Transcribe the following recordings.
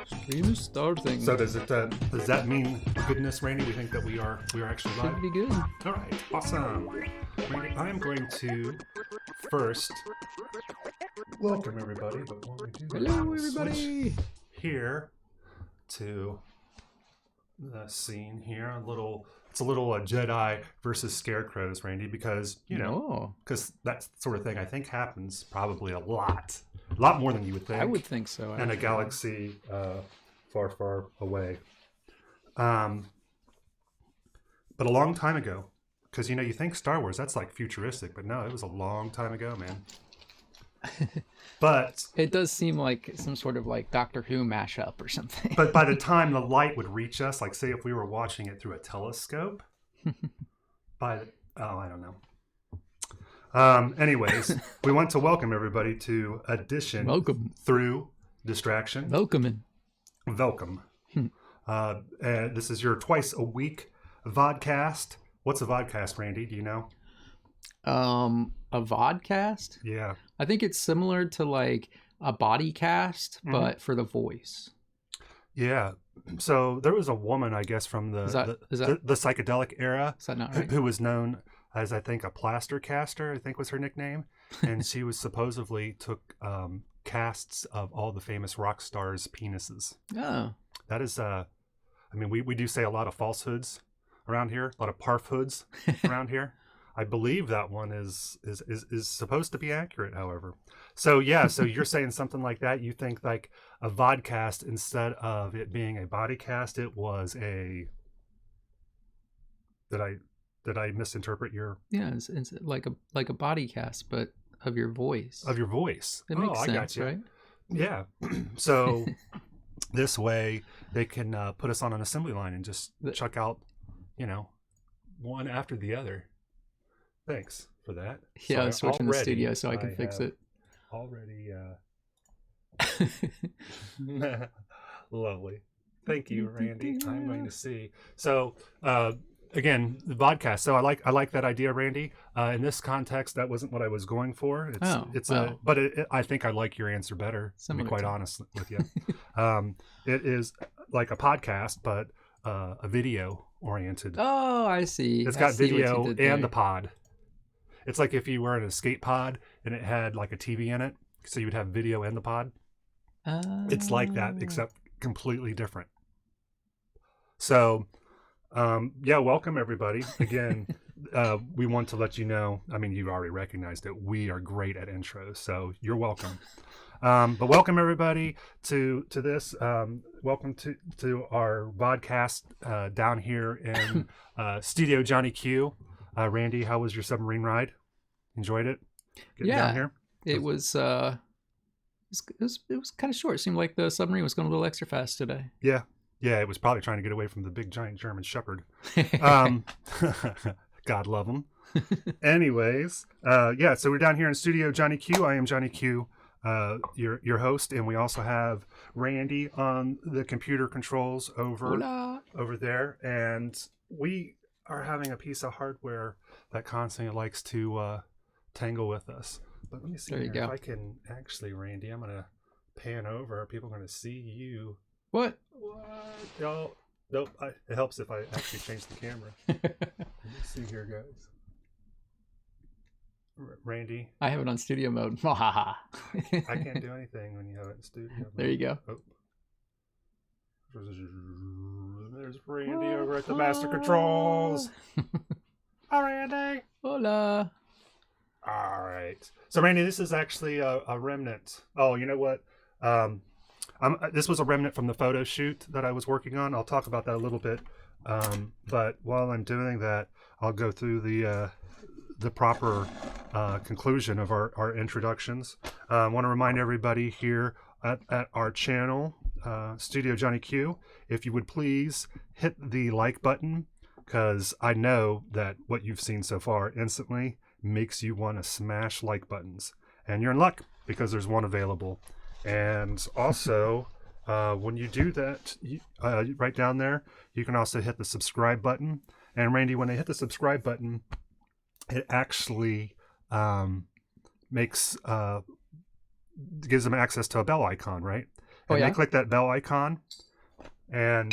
Stream is starting. So does that mean goodness, Randy? We think that we are actually live? Should be good. All right, awesome. Randy, I am going to first welcome everybody. But what we do, Hello, everybody. Here to the scene here. It's a little Jedi versus scarecrows, Randy, because because that sort of thing I think happens probably a lot more than you would think. I would think so. In a galaxy far, far away. But a long time ago, because you think Star Wars, that's like futuristic, but no, it was a long time ago, man. But it does seem like some sort of like Doctor Who mashup or something. But by the time the light would reach us, like say if we were watching it through a telescope, I don't know. Anyways, we want to welcome everybody to Addition Through Distraction. Welcome. And this is your twice a week vodcast. What's a vodcast, Randy? Do you know? A vodcast? Yeah. I think it's similar to like a bodycast, but for the voice. Yeah. So there was a woman, I guess, from the psychedelic era. Is that not right? Who was known as, I think, a plaster caster, I think was her nickname. And she was supposedly took casts of all the famous rock stars' penises. Oh. That is, we do say a lot of falsehoods around here, a lot of parfhoods around here. I believe that one is supposed to be accurate, however. So yeah, so you're saying something like that. You think like a vodcast, instead of it being a body cast, it was a... Did I misinterpret your... Yeah, it's like a body cast, but of your voice. Of your voice. It makes sense, I got you. Right? Yeah. So this way they can put us on an assembly line and just chuck out, one after the other. Thanks for that. Yeah, I was switching the studio so I can fix it. Already. Lovely. Thank you, Randy. I'm going to see. So, again, the vodcast. So I like that idea, Randy. In this context, that wasn't what I was going for. I think I like your answer better. To be quite honest with you. It is like a podcast, but a video oriented. Oh, I see. It's got video and the pod. It's like if you were in an escape pod and it had like a TV in it, so you would have video and the pod. It's like that, except completely different. So, welcome everybody. Again, we want to let you know, you've already recognized it. We are great at intros, so you're welcome. But welcome everybody to this. Welcome to our podcast down here in Studio Johnny Q. Randy, how was your submarine ride? Enjoyed it? Getting down here? It was kind of short. It seemed like the submarine was going a little extra fast today. Yeah, it was probably trying to get away from the big giant German Shepherd. God love him. Anyways, so we're down here in Studio Johnny Q. I am Johnny Q, your host, and we also have Randy on the computer controls over there, and we are having a piece of hardware that constantly likes to tangle with us. But let me see if I can actually, Randy, I'm going to pan over. People are going to see you. What? No, nope. It helps if I actually change the camera. Let me see here, guys. Randy. I have it on studio mode. I can't do anything when you have it in studio mode. There you go. Oh. There's Randy over at the master controls. Hi, Randy. Hola. All right. So, Randy, this is actually a remnant. Oh, you know what? This was a remnant from the photo shoot that I was working on. I'll talk about that a little bit. But while I'm doing that, I'll go through the proper conclusion of our introductions. I want to remind everybody here at our channel, Studio Johnny Q, if you would please hit the like button, because I know that what you've seen so far instantly makes you want to smash like buttons, and you're in luck because there's one available. And also, when you do that, right down there, you can also hit the subscribe button. And Randy, when I hit the subscribe button, it actually makes gives them access to a bell icon, right? Oh, And yeah? they click that bell icon, and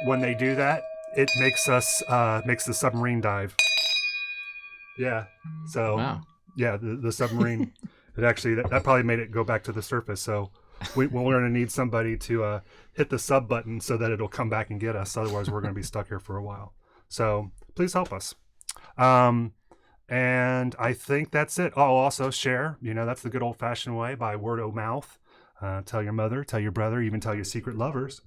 when they do that, it makes the submarine dive. Yeah. So Wow. yeah, the submarine. It actually that probably made it go back to the surface. So we're going to need somebody to hit the sub button so that it'll come back and get us. Otherwise, we're going to be stuck here for a while. So please help us. And I think that's it. Oh, also share. That's the good old fashioned way, by word of mouth. Tell your mother, tell your brother, even tell your secret lovers.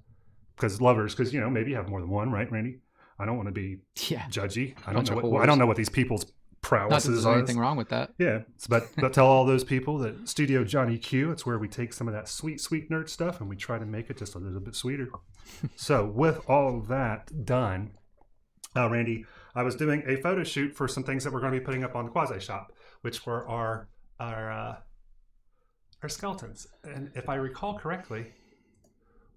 Because maybe you have more than one, right, Randy? I don't want to be judgy. I don't know what these people's Not that prowesses there's are. anything wrong with that. Yeah, but tell all those people that Studio Johnny Q, it's where we take some of that sweet nerd stuff and we try to make it just a little bit sweeter. So with all of that done, Randy, I was doing a photo shoot for some things that we're going to be putting up on the Quasi Shop, which were our skeletons. And if I recall correctly,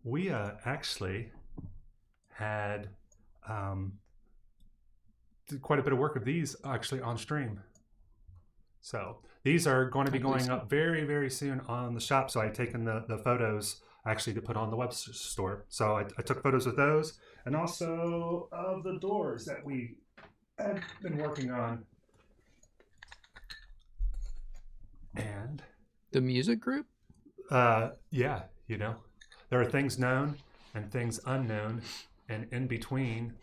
we actually had did quite a bit of work of these actually on stream. So these are going to be going up very, very soon on the shop. So I've taken the photos actually to put on the web store. So I took photos of those, and also of the doors that we have been working on. And the music group? Yeah, there are things known and things unknown, and in between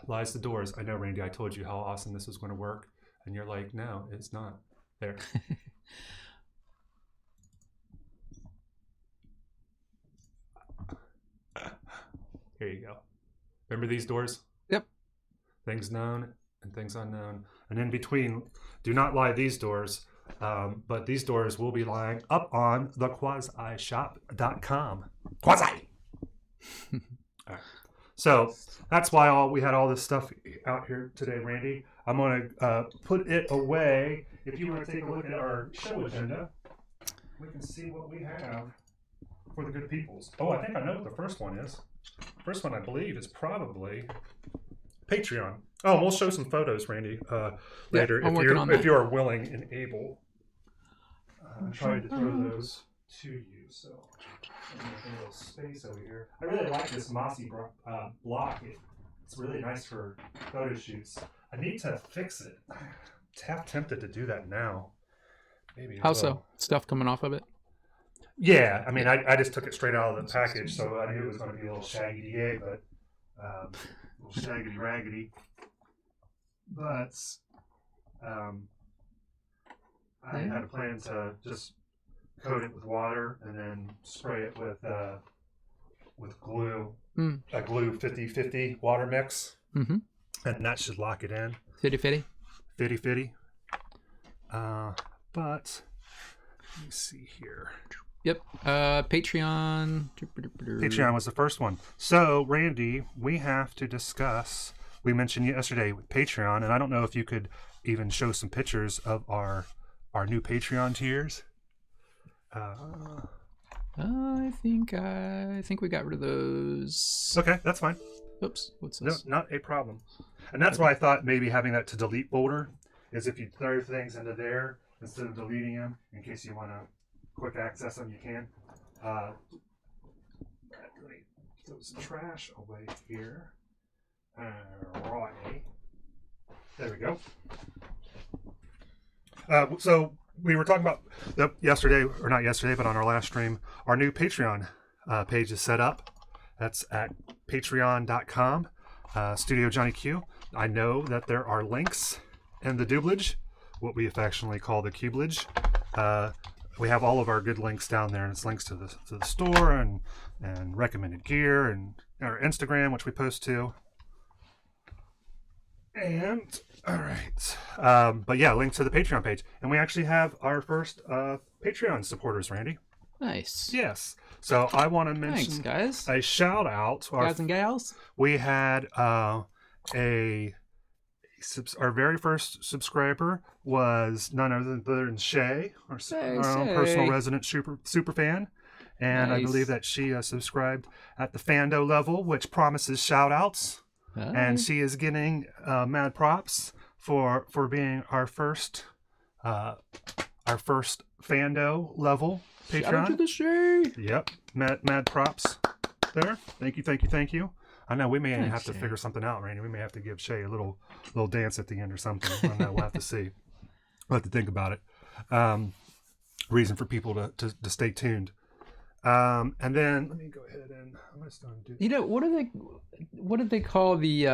lies the doors. I know, Randy, I told you how awesome this was going to work, and you're like, no, it's not. There. Here you go. Remember these doors? Yep. Things known and things unknown. And in between, do not lie these doors, but these doors will be lying up on the quasishop.com. Quasi! All right. So that's why we had all this stuff out here today, Randy. I'm going to put it away. If you want to take a look at our show agenda, we can see what we have for the good peoples. Oh, I think I know what the first one is. First one, I believe, is probably Patreon. Oh, we'll show some photos, Randy, later if you are willing and able. I'm trying to throw those to you, so I'm making a little space over here. I really like this mossy block. It's really nice for photo shoots. I need to fix it. I'm half tempted to do that now. Maybe. How so? Stuff coming off of it? Yeah, I mean, I just took it straight out of the package, so I knew it was going to be a little shaggy, but a little shaggedy raggedy. But I had a plan to just coat it with water and then spray it with glue, a glue 50-50 water mix, and that should lock it in. 50-50? 50-50. But let me see here. Yep. Patreon. Patreon was the first one. So, Randy, we have to discuss. We mentioned yesterday with Patreon, and I don't know if you could even show some pictures of our new Patreon tiers. I think we got rid of those. Okay, that's fine. Oops, what's this? No, not a problem. And that's why I thought maybe having that to delete folder is if you throw things into there instead of deleting them in case you want to quick access them, you can. Let me throw some trash away here. Right. There we go. So we were talking about yesterday, or not yesterday, but on our last stream, our new Patreon page is set up. That's at patreon.com, Studio Johnny Q. I know that there are links in the doublage, what we affectionately call the cubelage. We have all of our good links down there, and it's links to the store and recommended gear and our Instagram, which we post to. And all right, but yeah, link to the Patreon page, and we actually have our first Patreon supporters, Randy. Nice. Yes. So I want to mention, guys, a shout out to guys and gals. We had our very first subscriber was none other than Shay, our own personal resident super fan. And nice. I believe that she subscribed at the Fando level, which promises shout outs. Nice. And she is getting mad props for being uh, our first Fando level Patreon. Shout out to the Shay. Yep, mad props there. Thank you. I know we may have to figure something out, Randy. We may have to give Shay a little dance at the end or something. I don't know. We'll have to see. We'll have to think about it. Reason for people to stay tuned. And then let me go ahead and I'm just going to do. You know, what did they call the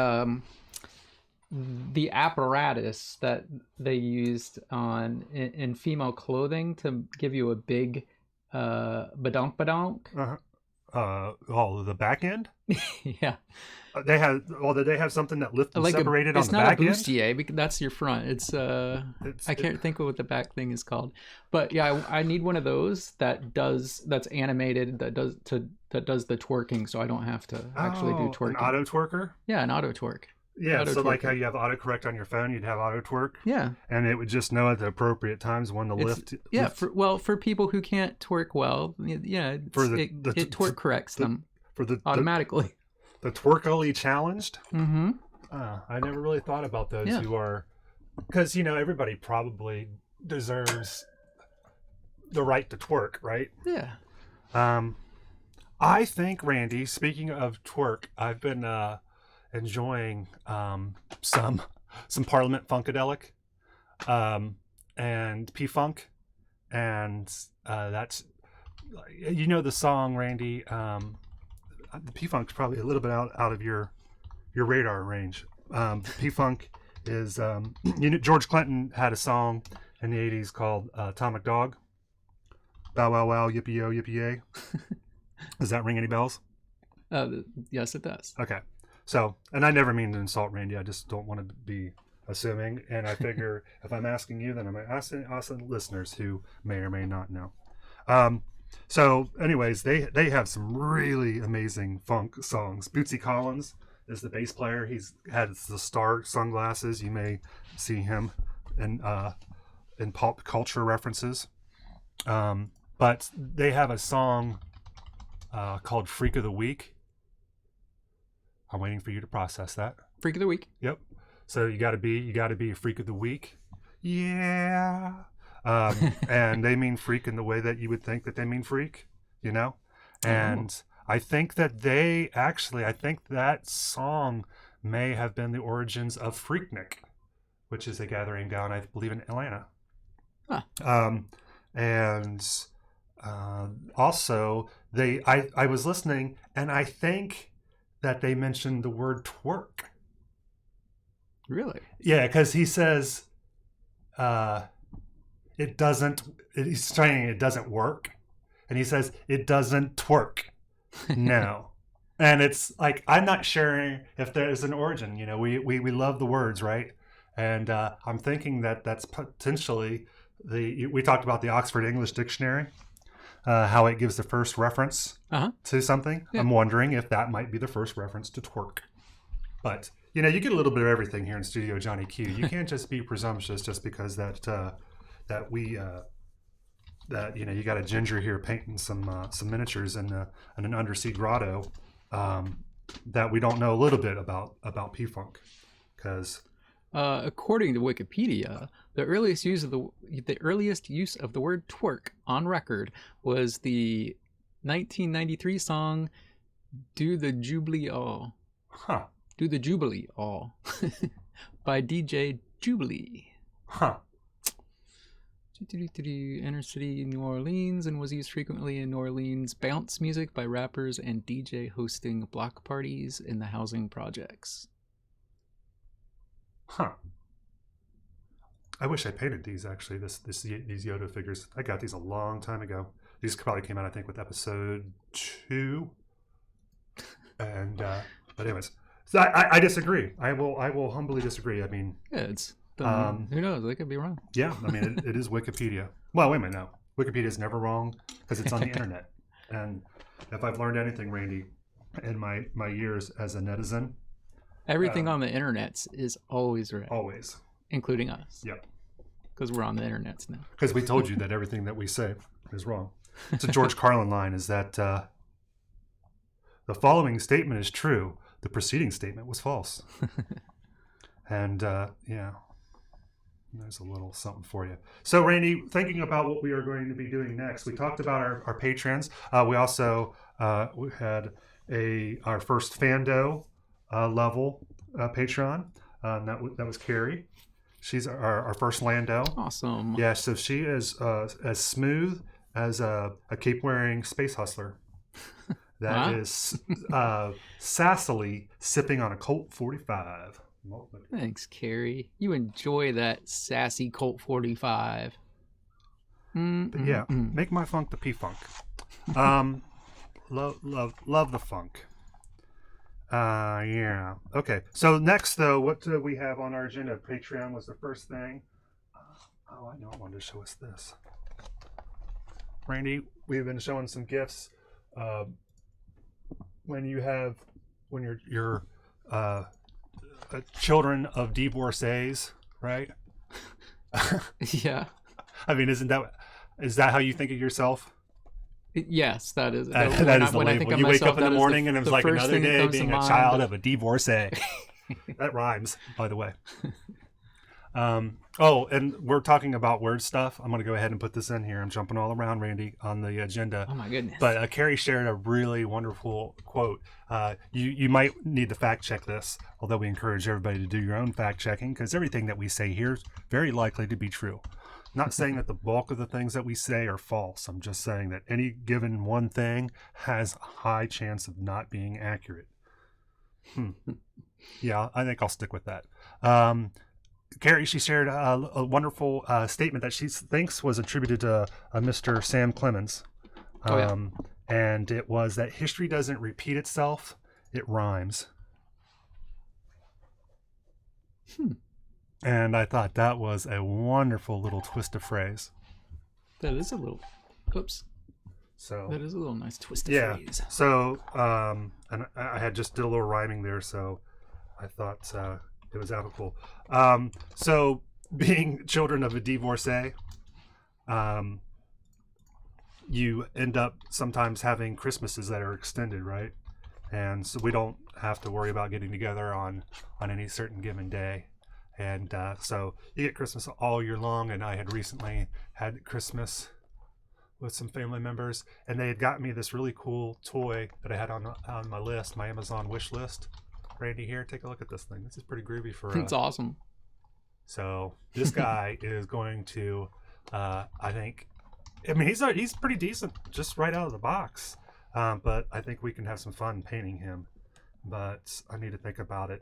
apparatus that they used in female clothing to give you a big badonk? The back end. Yeah. Did they have something that lifted like separated on the back end? It's not a bustier because that's your front. I can't think of what the back thing is called, but yeah, I need one of those that's animated that does the twerking, so I don't have to actually do twerking. An auto twerker. Yeah, an auto twerk. Yeah, so like how you have autocorrect on your phone, you'd have auto twerk. Yeah, and it would just know at the appropriate times when to lift. Yeah, for people who can't twerk well, yeah, it twerk corrects them automatically. The twerkily challenged. Mm-hmm. I never really thought about those who are, because everybody probably deserves the right to twerk, right? Yeah. I think, Randy, speaking of twerk, I've been enjoying some Parliament Funkadelic and P-Funk, and that's the song, Randy. The P-Funk's probably a little bit out of your radar range. P-Funk is George Clinton had a song in the 80s called Atomic Dog. Bow wow wow yippee yo yippee yay. Does that ring any bells? Yes, it does. Okay. So, and I never mean to insult Randy. I just don't want to be assuming. And I figure if I'm asking you, then I'm asking listeners who may or may not know. So, anyways, they have some really amazing funk songs. Bootsy Collins is the bass player. He's had the star sunglasses. You may see him in pop culture references. But they have a song called "Freak of the Week." I'm waiting for you to process that. Freak of the week. Yep. So you got to be a freak of the week. Yeah. And they mean freak in the way that you would think that they mean freak, And I think that that song may have been the origins of Freaknik, which is a gathering down, I believe, in Atlanta. Huh. And also I was listening, and I think that they mentioned the word twerk. Really? Yeah, because he says it doesn't work. And he says it doesn't twerk. No. And it's like, I'm not sure if there's an origin. We love the words, right? And I'm thinking that that's potentially we talked about the Oxford English Dictionary. How it gives the first reference to something. Yeah. I'm wondering if that might be the first reference to twerk. But, you get a little bit of everything here in Studio Johnny Q. You can't just be presumptuous just because that you got a ginger here painting some miniatures in an undersea grotto that we don't know a little bit about P-Funk. Because according to Wikipedia, the earliest use of the word twerk on record was the 1993 song "Do the Jubilee All." Huh. "Do the Jubilee All" by DJ Jubilee. Huh. Inner city New Orleans, and was used frequently in New Orleans bounce music by rappers and DJ hosting block parties in the housing projects. Huh. I wish I painted these, actually, these Yoda figures. I got these a long time ago. These probably came out, I think, with episode 2. And but anyways, so I disagree. I will humbly disagree. I mean, yeah, it's who knows? I could be wrong. Yeah, I mean, it is Wikipedia. Well, wait a minute, no. Wikipedia is never wrong because it's on the internet. And if I've learned anything, Randy, in my years as a netizen, everything on the internet is always right. Always. Including us. Yep. Because we're on the internet now. Because we told you that everything that we say is wrong. It's a George Carlin line, is that the following statement is true. The preceding statement was false. And, yeah. There's a little something for you. So, Randy, thinking about what we are going to be doing next, we talked about our patrons. We also we had our first Fando level Patreon. That was Carrie. She's our first Lando. Awesome. Yeah, so she is as smooth as a cape-wearing space hustler. That is sassily sipping on a Colt 45. Thanks, Carrie. You enjoy that sassy Colt 45. But yeah, make my funk the P-funk. Love the funk. Yeah. Okay. So next, though, what do we have on our agenda? Patreon was the first thing. Oh, I know. I wanted to show us this. Randy, we've been showing some gifts. When you're children of divorcees, right? Yeah. I mean, is that how you think of yourself? Yes, that is. That is the label. You wake up in the morning and it's like another day being a child of a divorcee. That rhymes, by the way. And we're talking about word stuff. I'm going to go ahead and put this in here. I'm jumping all around, Randy, on the agenda. Oh, my goodness. But Carrie shared a really wonderful quote. You might need to fact check this, although we encourage everybody to do your own fact checking, because everything that we say here is very likely to be true. I'm not saying that the bulk of the things that we say are false. I'm just saying that any given one thing has a high chance of not being accurate. Yeah, I think I'll stick with that. Carrie, she shared a wonderful statement that she thinks was attributed to Mr. Sam Clemens. And it was that history doesn't repeat itself, it rhymes. And I thought that was a wonderful little twist of phrase. That is a little... Oops. So that is a little nice twist of phrase. So, and I had just did a little rhyming there, so I thought... it was applicable. So, being children of a divorcee, you end up sometimes having Christmases that are extended, right? And so we don't have to worry about getting together on any certain given day. And so you get Christmas all year long. And I had recently had Christmas with some family members, and they had got me this really cool toy that I had on my list, my Amazon wish list. Randy, here, take a look at this thing. This is pretty groovy for it's awesome. So this guy is going to I mean he's pretty decent just right out of the box, but I think we can have some fun painting him, but I need to think about it.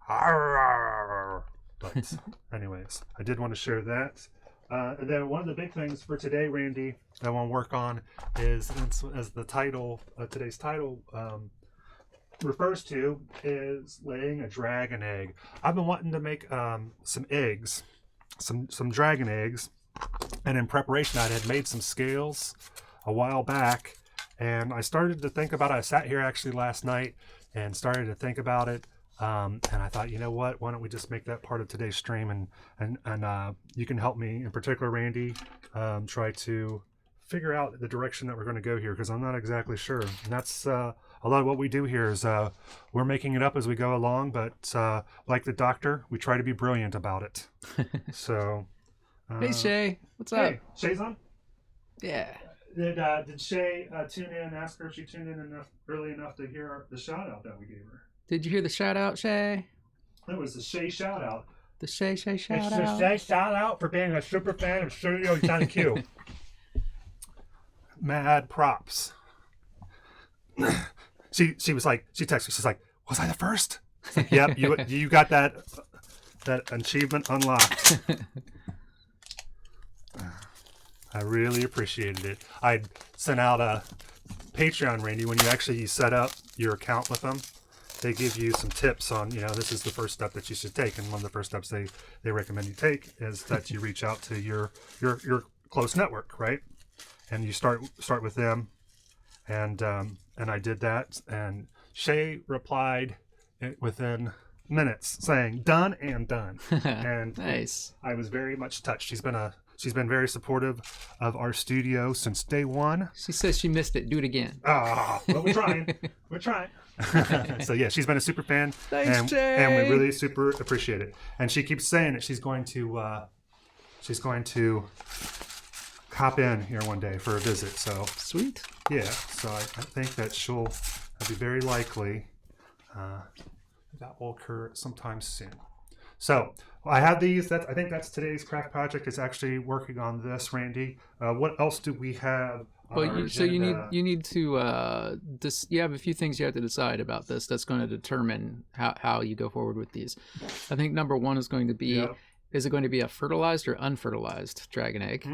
But anyways, I did want to share that. And then one of the big things for today, Randy, that I want to work on is, as the title, today's title refers to, is laying a dragon egg. I've been wanting to make some eggs, some dragon eggs, and in preparation I had made some scales a while back, and I started to think about it. I sat here actually last night and started to think about it, and I thought, you know what, why don't we just make that part of today's stream, and you can help me, in particular Randy, try to figure out the direction that we're going to go here, because I'm not exactly sure. And that's a lot of what we do here is we're making it up as we go along, but like the doctor, we try to be brilliant about it. So hey Shay, what's up? Hey, Shay's on? Yeah. Did Shay tune in, ask her if she tuned in early enough to hear the shout out that we gave her? Did you hear the shout out, Shay? That was the Shay shout out. The Shay shout it's out. It's the Shay shout out for being a super fan of Studio Johnny Q. Mad props. She was like, she texted me, she's like, was I the first? Like, yep, you got that achievement unlocked. I really appreciated it. I sent out a Patreon, Randy, when you actually set up your account with them, they give you some tips on, this is the first step that you should take. And one of the first steps they recommend you take is that you reach out to your close network, right? And you start with them. And I did that. And Shay replied within minutes saying, done and done. And nice. I was very much touched. She's been a She's been very supportive of our studio since day one. She says she missed it. Do it again. Ah, well, we're trying. We're trying. So yeah, she's been a super fan, Thanks, and we Jay. really super appreciate it. And she keeps saying that she's going to hop in here one day for a visit. So Sweet. yeah, so I think that she'll be very likely that will occur sometime soon. So I have these. I think that's today's craft project. Is actually working on this, Randy. What else do we have? Well, so you need to you have a few things you have to decide about this. That's going to determine how you go forward with these. I think number one is going to be, is it going to be a fertilized or unfertilized dragon egg?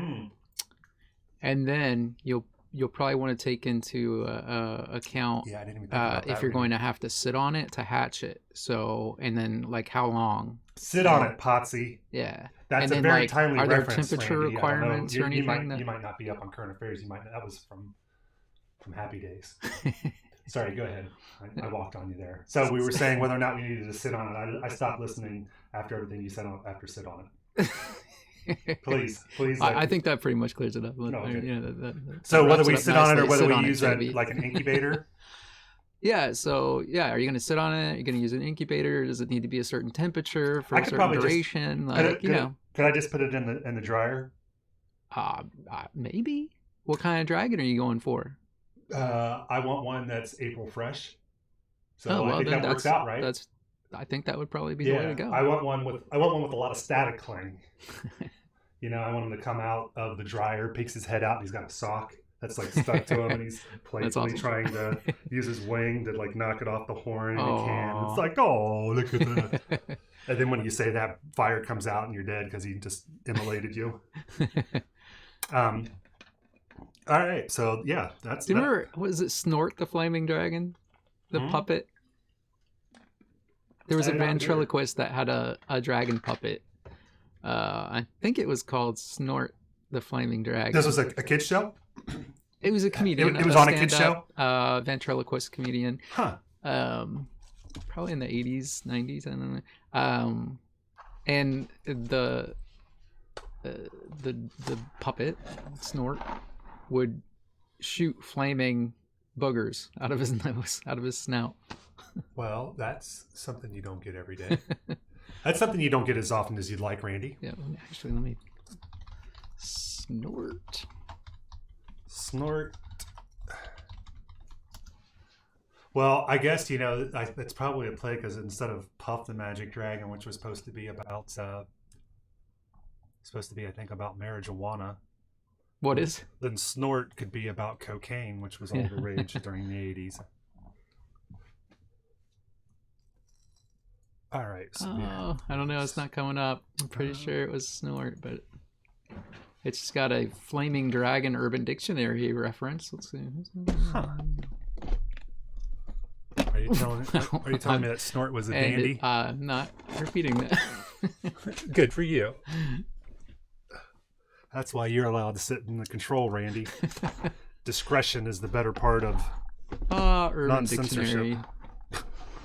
And then you'll probably want to take into account I didn't even think about that, if you're going to have to sit on it to hatch it. So, and then like how long? Sit on it, Potsy. Yeah. That's and a then, very like, timely are there reference. temperature Randy. requirements or anything? You might not be up on current affairs. That was from Happy Days. Sorry, go ahead. I walked on you there. So we were saying whether or not we needed to sit on it. I stopped listening after everything you said after sit on it. Please. I think that pretty much clears it up. Okay. So whether we sit on it or whether we use like an incubator? Yeah, so yeah, are you going to sit on it? Are you going to use an incubator? Does it need to be a certain temperature for a certain duration? Could I just put it in the dryer? Maybe. What kind of dragon are you going for? I want one that's April fresh. So I think that works out, right? I think that would probably be the way to go. I want one with a lot of static cling. I want him to come out of the dryer, peeks his head out, and he's got a sock that's like stuck to him, and he's playfully trying to use his wing to like knock it off the horn in a can. It's like, oh, look at that. And then when you say that, fire comes out and you're dead because he just immolated you. All right, so yeah, that's. Do you remember? Was it Snort the Flaming Dragon, the puppet? There was a ventriloquist that had a dragon puppet. I think it was called Snort the Flaming Dragon. This was a kid's show? It was a comedian. It was on a kid's show? Ventriloquist comedian. Huh. Probably in the 80s, 90s, I don't know. And the puppet, Snort, would shoot flaming boogers out of his nose, out of his snout. Well, that's something you don't get every day. That's something you don't get as often as you'd like, Randy. Yeah, actually, let me... Snort. Well, I guess, it's probably a play because instead of Puff the Magic Dragon, which was supposed to be about, I think, about marijuana. What is? Then Snort could be about cocaine, which was all the rage during the 80s. All right. So I don't know. It's not coming up. I'm pretty sure it was Snort, but it's just got a Flaming Dragon Urban Dictionary reference. Let's see. Huh. Are you telling me that Snort was a dandy? I'm not repeating that. Good for you. That's why you're allowed to sit in the control, Randy. Discretion is the better part of Urban Dictionary.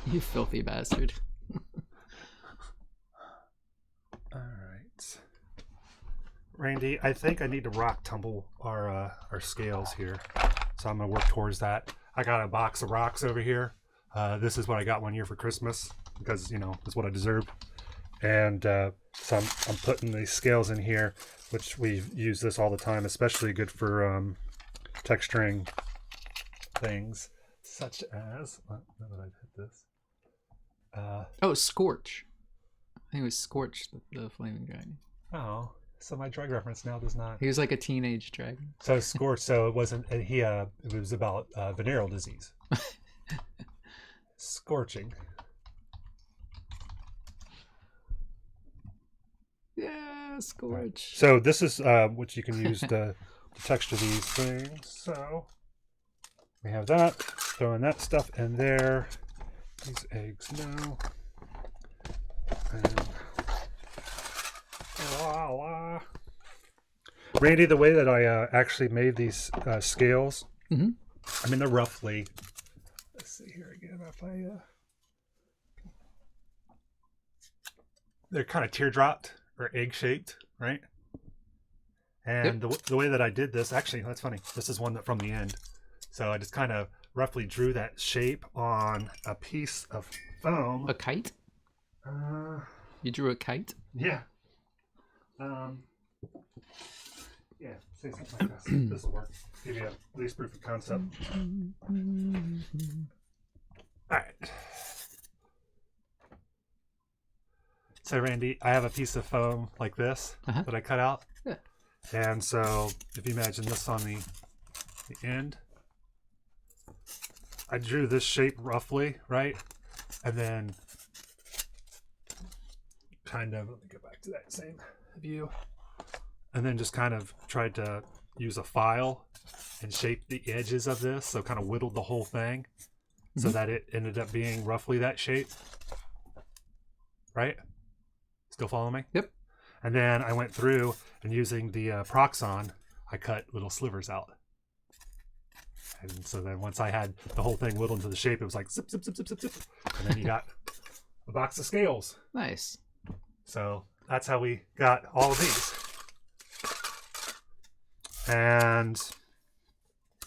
You filthy bastard. All right, Randy. I think I need to rock tumble our scales here, so I'm gonna work towards that. I got a box of rocks over here. This is what I got one year for Christmas because it's what I deserved, and so I'm putting these scales in here, which we use this all the time, especially good for texturing things such as. Now that I've hit this. Scorch. I think it was Scorch, the Flaming Dragon. Oh, so my drug reference now does not. He was like a teenage dragon. So Scorch. So it wasn't. It was about venereal disease. Scorching. Yeah, Scorch. Right. So this is what you can use to texture these things. So we have that. Throwing that stuff in there. These eggs now. And voila. Randy, the way that I actually made these scales, I mean, they're roughly, let's see here again, if they're kind of teardropped or egg shaped, right? And the way that I did this, actually, that's funny. This is one that from the end. So I just kind of roughly drew that shape on a piece of foam. A kite? You drew a kite? Yeah. Yeah, say something like this. This will work. Give you at least proof of concept. All right. So Randy, I have a piece of foam like this that I cut out. Yeah. And so if you imagine this on the end, I drew this shape roughly, right? And then kind of, let me go back to that same view. And then just kind of tried to use a file and shape the edges of this. So kind of whittled the whole thing so that it ended up being roughly that shape. Right? Still follow me? Yep. And then I went through and using the Proxon, I cut little slivers out. And so then once I had the whole thing whittled into the shape, it was like zip, zip, zip, zip, zip, zip. And then you got a box of scales. Nice. So that's how we got all of these. And,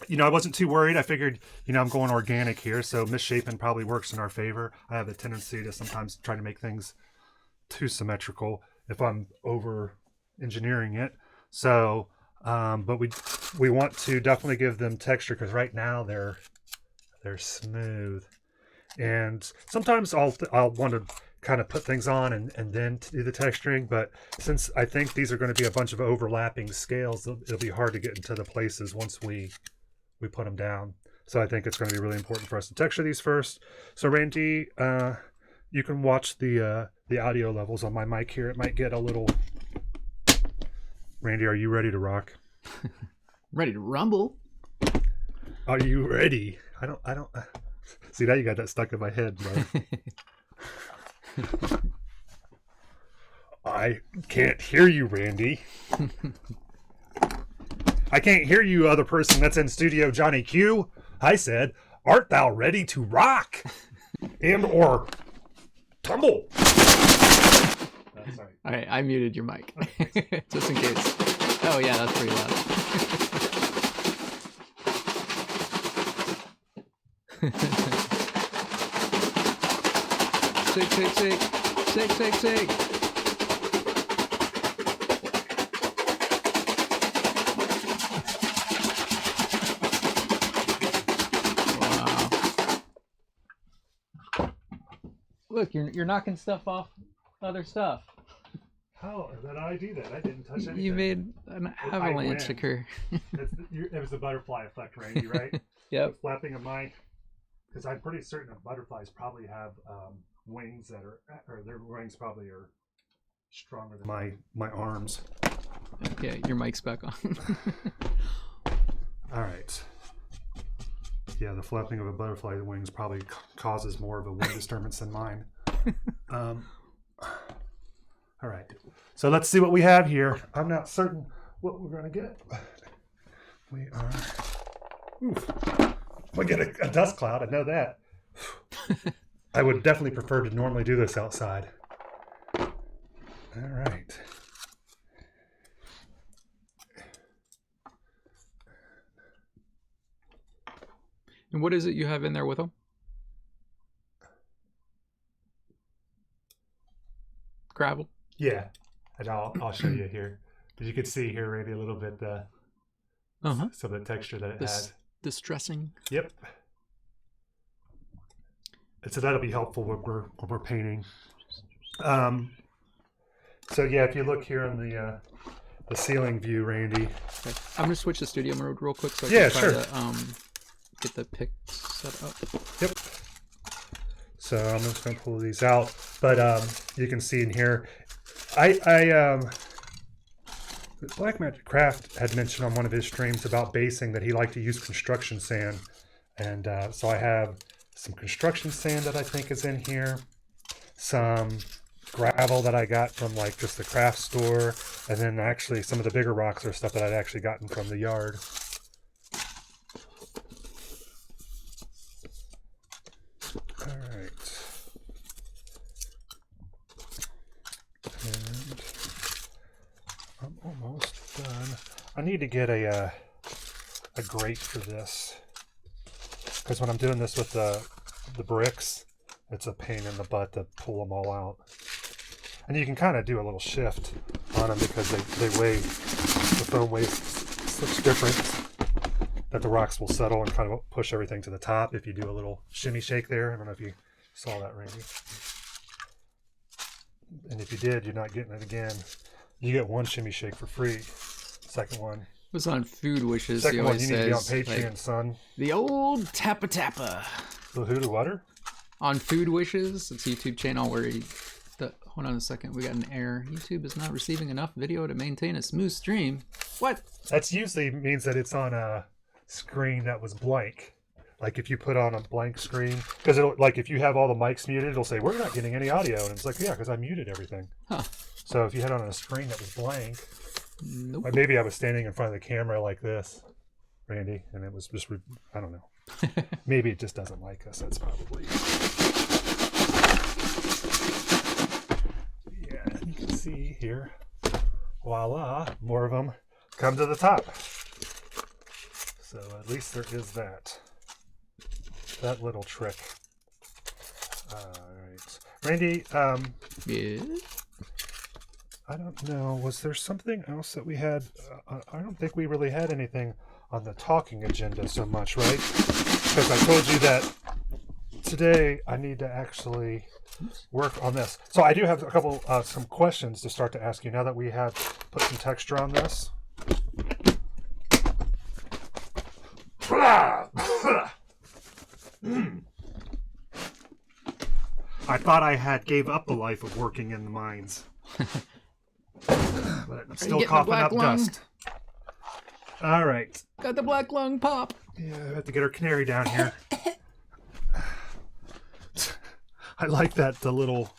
you know, I wasn't too worried. I figured, you know, I'm going organic here, so misshapen probably works in our favor. I have a tendency to sometimes try to make things too symmetrical if I'm over engineering it. So, but we want to definitely give them texture because right now they're smooth. And sometimes I'll want to kind of put things on and then to do the texturing, but since I think these are going to be a bunch of overlapping scales, it'll be hard to get into the places once we put them down. So I think it's going to be really important for us to texture these first. So Randy, you can watch the audio levels on my mic here. It might get a little. Randy, are you ready to rock? Ready to rumble? Are you ready? I don't see, now you got that stuck in my head, bro. I can't hear you, Randy. I can't hear you, other person that's in studio, Johnny Q. I said, art thou ready to rock? And or tumble? Sorry. All right, I muted your mic. Just in case. Oh yeah, that's pretty loud. Shake, shake, shake. Shake, shake, shake. Wow. Look, you're knocking stuff off other stuff. How did I do that? I didn't touch anything. You made an avalanche occur. It was the butterfly effect, Randy, right? Yep. The flapping of my, because I'm pretty certain that butterflies probably have wings that are, or their wings probably are stronger than my arms. Yeah, your mic's back on. All right. Yeah, the flapping of a butterfly's wings probably causes more of a wind disturbance than mine. All right, so let's see what we have here. I'm not certain what we're going to get. We are, we get a dust cloud, I know that. I would definitely prefer to normally do this outside. All right. And what is it you have in there with them? Gravel? Yeah, and I'll show you here. As you can see here, Randy, a little bit some of the texture that it has. Distressing. Yep. And so that'll be helpful when we're painting. So yeah, if you look here on the ceiling view, Randy. Okay. I'm gonna switch to studio mode real quick so I can try to get the pick set up. Yep. So I'm just gonna pull these out, but you can see in here, Black Magic Craft had mentioned on one of his streams about basing that he liked to use construction sand, and so I have some construction sand that I think is in here, some gravel that I got from like just the craft store, and then actually some of the bigger rocks are stuff that I'd actually gotten from the yard. All right. And I'm almost done. I need to get a grate for this, because when I'm doing this with the bricks, it's a pain in the butt to pull them all out. And you can kind of do a little shift on them because they weigh, the foam weighs such different that the rocks will settle and kind of push everything to the top if you do a little shimmy shake there. I don't know if you saw that, Randy. And if you did, you're not getting it again. You get one shimmy shake for free. Second one. It was on Food Wishes. Second He one, always you need to be on says, Patreon, like, son. the old Tappa Tappa. The who to water? On Food Wishes, it's a YouTube channel where he... hold on a second, we got an error. YouTube is not receiving enough video to maintain a smooth stream. What? That's usually means that it's on a screen that was blank. Like if you put on a blank screen, because it'll, like if you have all the mics muted, it'll say we're not getting any audio, and it's like, yeah, because I muted everything. Huh. So if you had on a screen that was blank, Nope. like maybe I was standing in front of the camera like this, Randy, and it was just, I don't know. Maybe it just doesn't like us. That's probably. Yeah, you can see here. Voila, more of them come to the top. So at least there is that little trick. All right, Randy. Yeah. I don't know. Was there something else that we had? I don't think we really had anything on the talking agenda so much, right? Because I told you that today I need to actually work on this. So I do have a couple, some questions to start to ask you now that we have put some texture on this. I thought I had gave up the life of working in the mines. But I'm still coughing up dust. All right. Got the black lung pop. Yeah, I have to get our canary down here. I like that, the little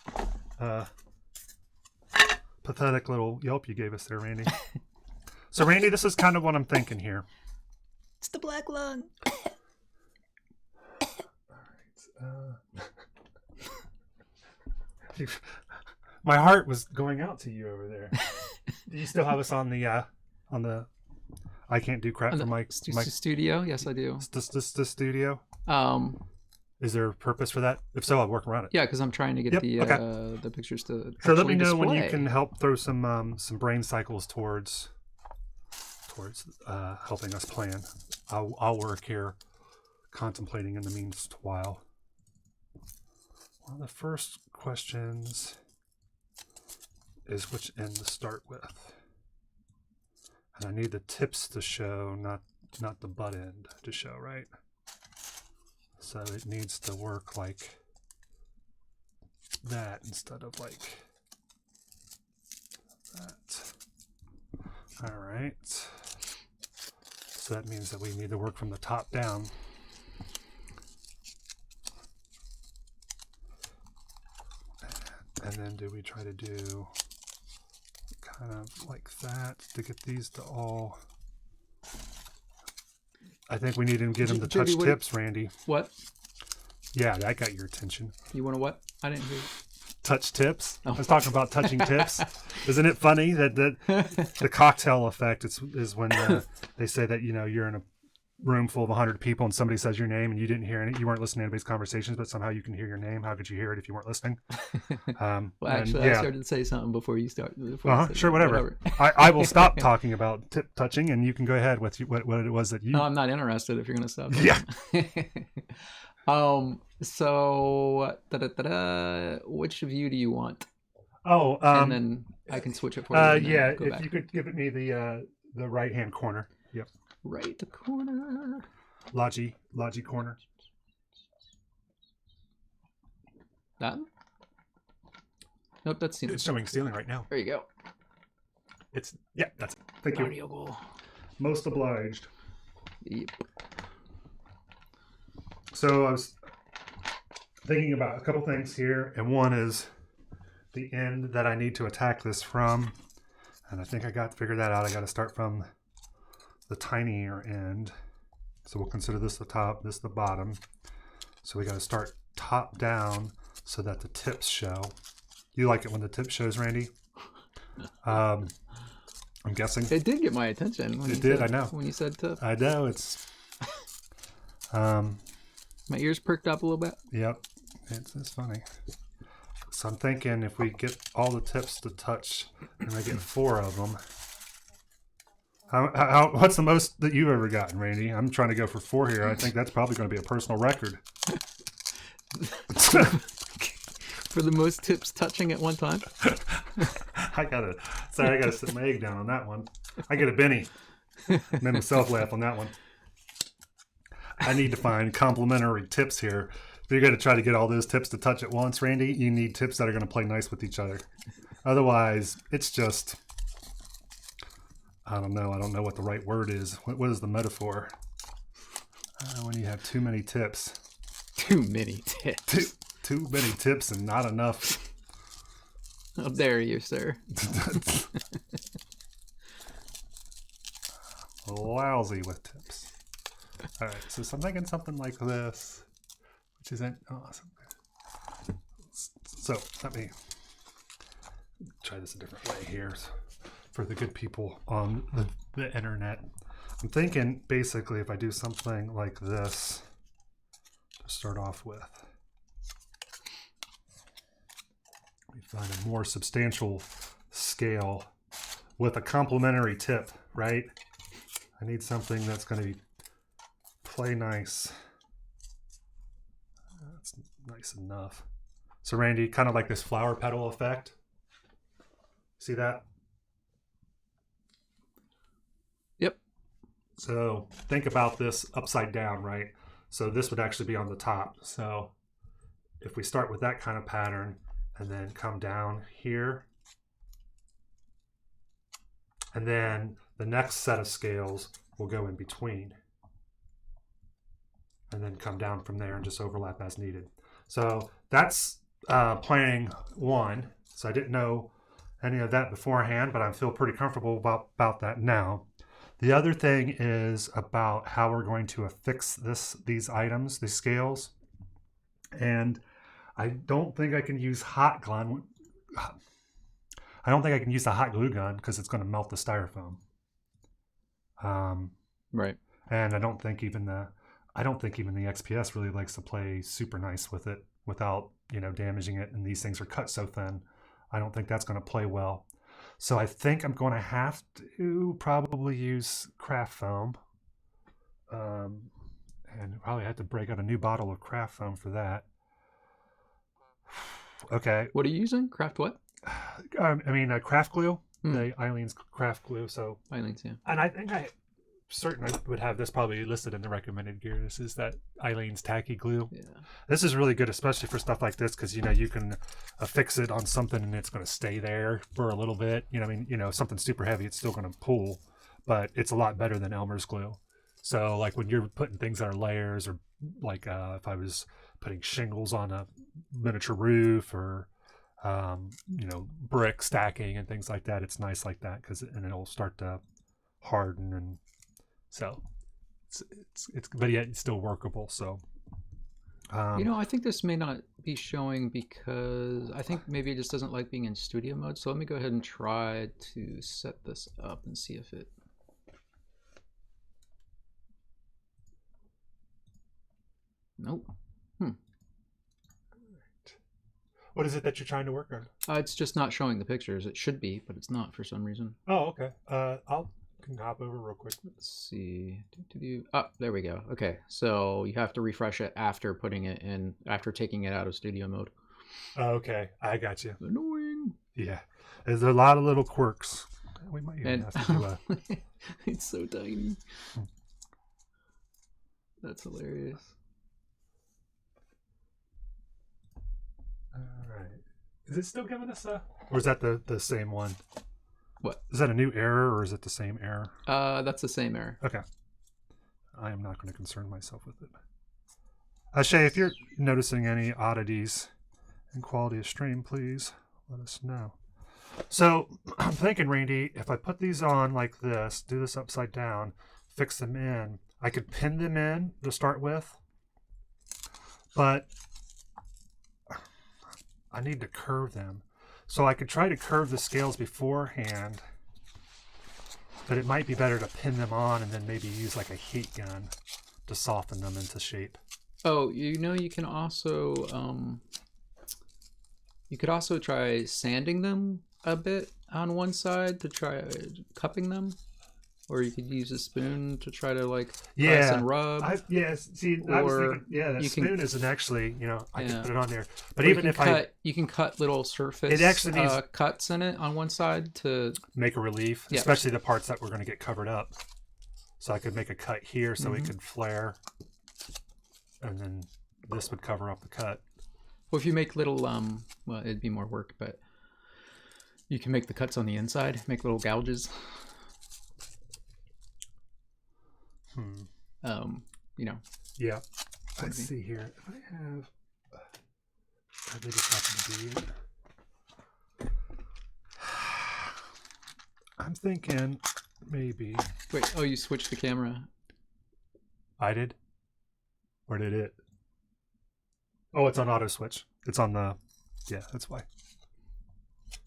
pathetic little yelp you gave us there, Randy. So, Randy, this is kind of what I'm thinking here. It's the black lung. All right. My heart was going out to you over there. Do you still have us on the I can't do crap for Mike studio? Yes, I do. The studio. Is there a purpose for that? If so, I'll work around it. Yeah, because I'm trying to get the pictures to. So let me know display. when you can help throw some brain cycles towards helping us plan. I'll work here, contemplating in the meanwhile. One of the first questions is which end to start with, and I need the tips to show, not the butt end to show, right? So it needs to work like that instead of like that. All right. So that means that we need to work from the top down. And then do we try to do kind of like that to get these to all... I think we need to get them to touch tips, Randy. What? Yeah, that got your attention. You want to what? I didn't hear you. Touch tips. Oh. I was talking about touching tips. Isn't it funny that the cocktail effect is when they say that, you know, you're in a room full of 100 people and somebody says your name and you didn't hear it. You weren't listening to anybody's conversations, but somehow you can hear your name. How could you hear it if you weren't listening? Well, actually, I started to say something before you start. Sure, whatever. I will stop talking about tip touching, and you can go ahead with what it was that you... No, I'm not interested if you're going to stop. Yeah. So, which view do you want? Oh, and then I can switch it for you. Yeah, if you could give it me the right-hand corner. Yep. Right corner. Logi corner. That? Nope, that's ceiling. It's showing ceiling right now. There you go. That's it. Thank you. Goal. Most obliged. Yep. So I was thinking about a couple things here, and one is the end that I need to attack this from, and I think I got to figure that out. I got to start from the tinier end. So we'll consider this the top, this the bottom. So we got to start top down so that the tips show. You like it when the tip shows, Randy? I'm guessing. It did get my attention. When It you did, said, I know. When you said tip. I know, it's... My ears perked up a little bit. Yep, it's funny. So I'm thinking if we get all the tips to touch and I get 4 of them. What's the most that you've ever gotten, Randy? I'm trying to go for 4 here. I think that's probably going to be a personal record. For the most tips touching at one time. I gotta sit my egg down on that one. I get a Benny. Made myself laugh on that one. I need to find complimentary tips here. If you're going to try to get all those tips to touch at once, Randy, you need tips that are going to play nice with each other. Otherwise, it's just, I don't know what the right word is. What is the metaphor? When you have too many tips. Too many tips. Too many tips and not enough. How dare you, sir? Lousy with tips. All right, so I'm thinking something like this, which isn't awesome. So let me try this a different way here for the good people on the internet. I'm thinking basically if I do something like this to start off with, we find a more substantial scale with a complementary tip, right? I need something that's going to play nice. That's nice enough. So Randy, kind of like this flower petal effect. See that? Yep. So think about this upside down, right? So this would actually be on the top. So if we start with that kind of pattern and then come down here, and then the next set of scales will go in between and then come down from there and just overlap as needed. So that's playing 1. So I didn't know any of that beforehand, but I feel pretty comfortable about that now. The other thing is about how we're going to affix these items, these scales. And I don't think I can use hot glue. I don't think I can use the hot glue gun because it's going to melt the styrofoam. Right. And I don't think even the XPS really likes to play super nice with it without, damaging it. And these things are cut so thin. I don't think that's going to play well. So I think I'm going to have to probably use craft foam. And probably have to break out a new bottle of craft foam for that. Okay. What are you using? Craft what? Craft glue. The Eileen's craft glue. So Eileen's, yeah. And I think I would have this probably listed in the recommended gear. This is that Eileen's tacky glue. Yeah. This is really good, especially for stuff like this, because you can affix it on something and it's going to stay there for a little bit. Something super heavy, it's still going to pull, but it's a lot better than Elmer's glue. So like when you're putting things that are layers, or like if I was putting shingles on a miniature roof, or brick stacking and things like that, it's nice like that and it'll start to harden, and so it's but yet it's still workable. So I think this may not be showing because I think maybe it just doesn't like being in studio mode. So let me go ahead and try to set this up and see if it. Nope. What is it that you're trying to work on? It's just not showing the pictures. It should be, but it's not for some reason. Oh, okay. Can hop over real quick. Let's see. Oh, there we go. Okay, so you have to refresh it after putting it in, after taking it out of studio mode. Okay, I got you. Annoying. Yeah, there's a lot of little quirks. We might even have to do a... It's so tiny. That's hilarious. All right. Is it still giving us a... Or is that the same one? What? Is that a new error or is it the same error? That's the same error. Okay. I am not going to concern myself with it. Shay, if you're noticing any oddities in quality of stream, please let us know. So I'm thinking, Randy, if I put these on like this, do this upside down, fix them in, I could pin them in to start with, but I need to curve them. So I could try to curve the scales beforehand but it might be better to pin them on and then maybe use like a heat gun to soften them into shape. Oh, you know, you can also you could also try sanding them a bit on one side to try cupping them, or you could use a spoon to try to like press and rub. See, I was thinking, that spoon isn't actually, I can put it on there. But even if you can cut little surface it actually needs, cuts in it on one side to make a relief, especially the parts that we're going to get covered up. So I could make a cut here so it could flare, and then this would cover up the cut. Well, if you make little, well, it'd be more work, but you can make the cuts on the inside, make little gouges. Yeah. Let's see here. If I have, they just happen to be it. I'm thinking maybe. Wait, oh, you switched the camera. I did? Or did it? Oh, it's on auto switch. It's on the, that's why.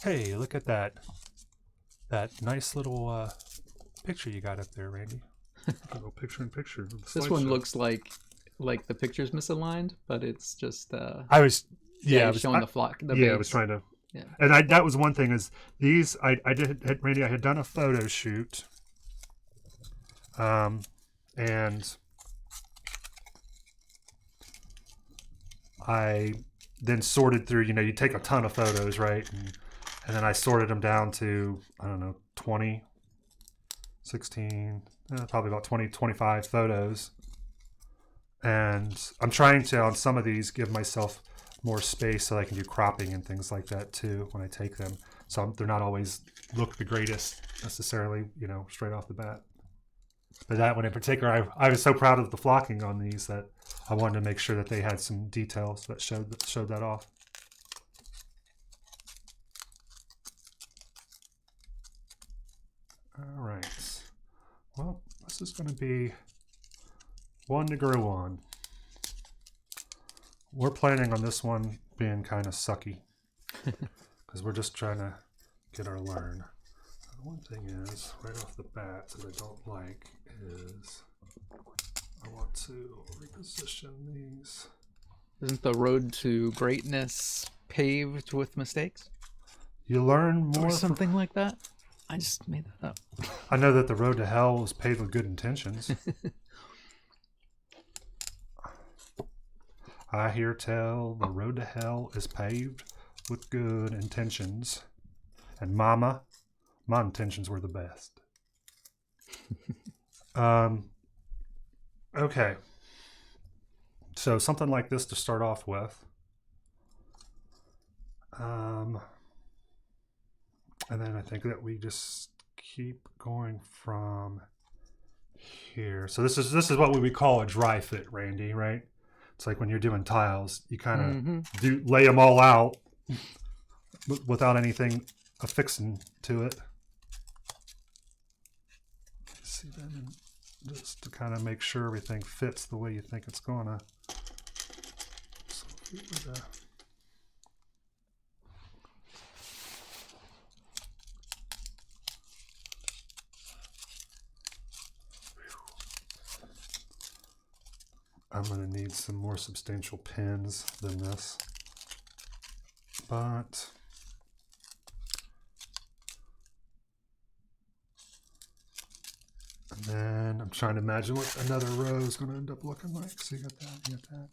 Hey, look at that nice little picture you got up there, Randy. A little picture-in-picture. This one looks like the picture's misaligned, but it's just I was showing the flock. I was trying to. Yeah. And that was one thing is these I did Randy. I had done a photo shoot, and I then sorted through. You take a ton of photos, right? And then I sorted them down to, I don't know, 20, 16, probably about 20, 25 photos. And I'm trying to, on some of these, give myself more space so I can do cropping and things like that too when I take them. So they're not always look the greatest necessarily, straight off the bat. But that one in particular, I was so proud of the flocking on these that I wanted to make sure that they had some details that showed that off. All right. Well, this is going to be one to grow on. We're planning on this one being kind of sucky because we're just trying to get our learn. The one thing is, right off the bat, that I don't like is I want to reposition these. Isn't the road to greatness paved with mistakes? You learn more. Or something like that? I just made that up. I know that the road to hell was paved with good intentions. I hear tell the road to hell is paved with good intentions. And mama, my intentions were the best. Okay. So something like this to start off with. And then I think that we just keep going from here. So this is what we would call a dry fit, Randy, right? It's like when you're doing tiles, you kind of do lay them all out without anything affixing to it. See then, just to kind of make sure everything fits the way you think it's gonna. So if we would, I'm going to need some more substantial pins than this. But and then I'm trying to imagine what another row is going to end up looking like. So you got that, you got that.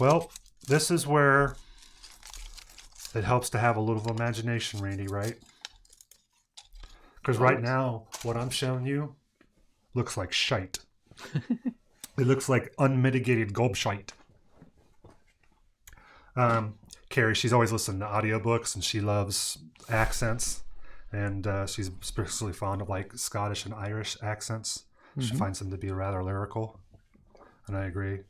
Well, this is where it helps to have a little imagination, Randy, right? Because right now, what I'm showing you looks like shite. It looks like unmitigated gobshite. Carrie, she's always listened to audiobooks and she loves accents. And she's especially fond of like Scottish and Irish accents. She finds them to be rather lyrical. And I agree.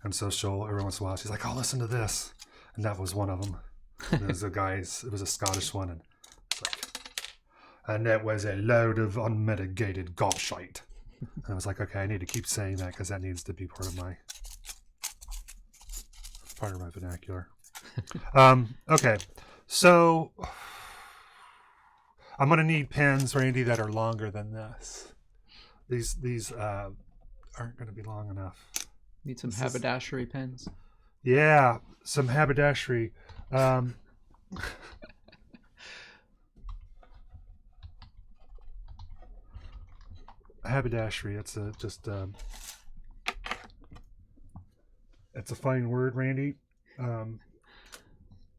And so she'll, every once in a while, she's like, oh, listen to this. And that was one of them. It was a Scottish one. And it's like, and that was a load of unmitigated gobshite. And I was like, okay, I need to keep saying that because that needs to be part of my vernacular. Okay, So I'm going to need pens, Randy, that are longer than this. These aren't going to be long enough. Need some haberdashery pens. Yeah, some haberdashery. Haberdashery. It's a fine word, Randy.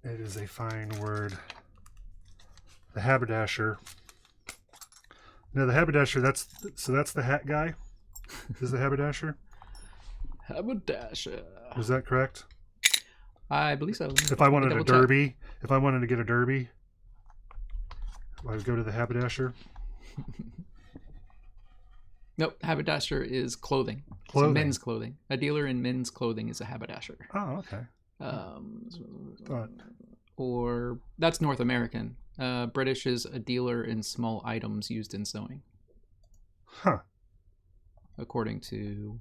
It is a fine word. The haberdasher. No, the haberdasher. That's the hat guy. Is the haberdasher? Haberdasher. Is that correct? I believe so. If I wanted a derby, if I wanted to get a derby, I would go to the haberdasher. Nope, haberdasher is clothing. Clothing. So men's clothing. A dealer in men's clothing is a haberdasher. Oh, okay. Or that's North American. British is a dealer in small items used in sewing. Huh. According to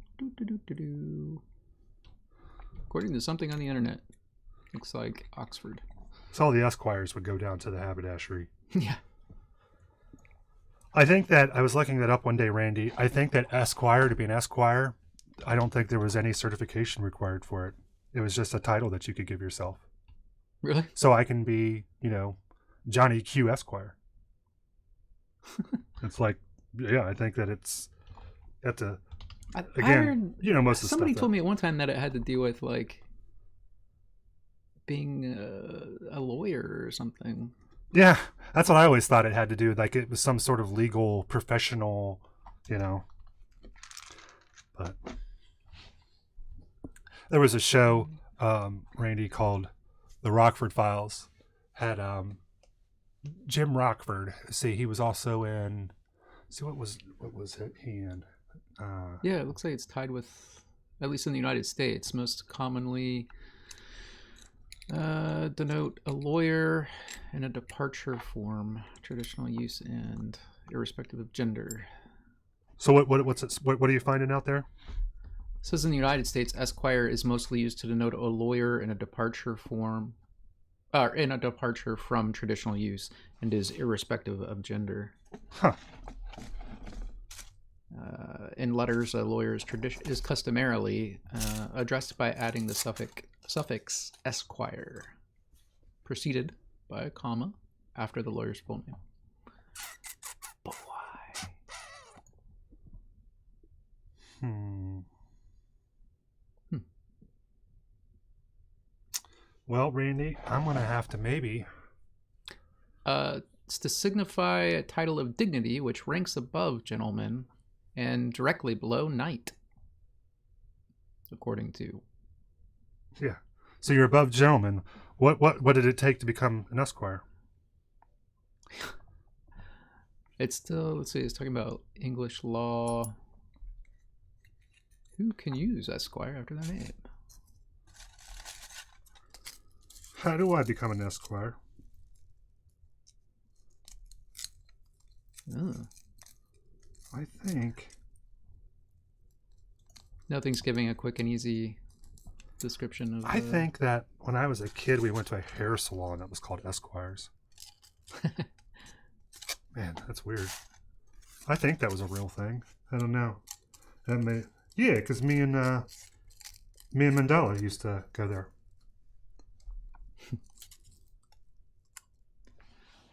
something on the internet. Looks like Oxford. So all the Esquires would go down to the haberdashery. Yeah. I think that I was looking that up one day, Randy. I think that Esquire, to be an Esquire, I don't think there was any certification required for it. It was just a title that you could give yourself. Really? So I can be, Johnny Q Esquire. It's like, yeah, I think that it's at the again, most of the somebody stuff told me at one time that it had to do with like being a lawyer or something. Yeah, that's what I always thought it had to do. Like it was some sort of legal professional, But there was a show, Randy, called The Rockford Files. Had Jim Rockford. See, he was also in. See, what was he in? Yeah, it looks like it's tied with, at least in the United States, most commonly denote a lawyer in a departure form, traditional use and irrespective of gender. So what are you finding out there? It says in the United States, Esquire is mostly used to denote a lawyer in a departure form, or in a departure from traditional use, and is irrespective of gender. Huh. In letters, a lawyer is customarily addressed by adding the suffix Esquire, preceded by a comma after the lawyer's full name. But why? Well, Randy, I'm going to have to maybe... It's to signify a title of dignity which ranks above gentleman and directly below knight, according to... Yeah. So you're above gentleman. What did it take to become an Esquire? It's still, let's see, it's talking about English law. Who can use Esquire after their name? How do I become an Esquire? Oh. I think... Nothing's giving a quick and easy description of... I think that when I was a kid, we went to a hair salon that was called Esquires. Man, that's weird. I think that was a real thing. I don't know. Yeah, because me and Mandela used to go there.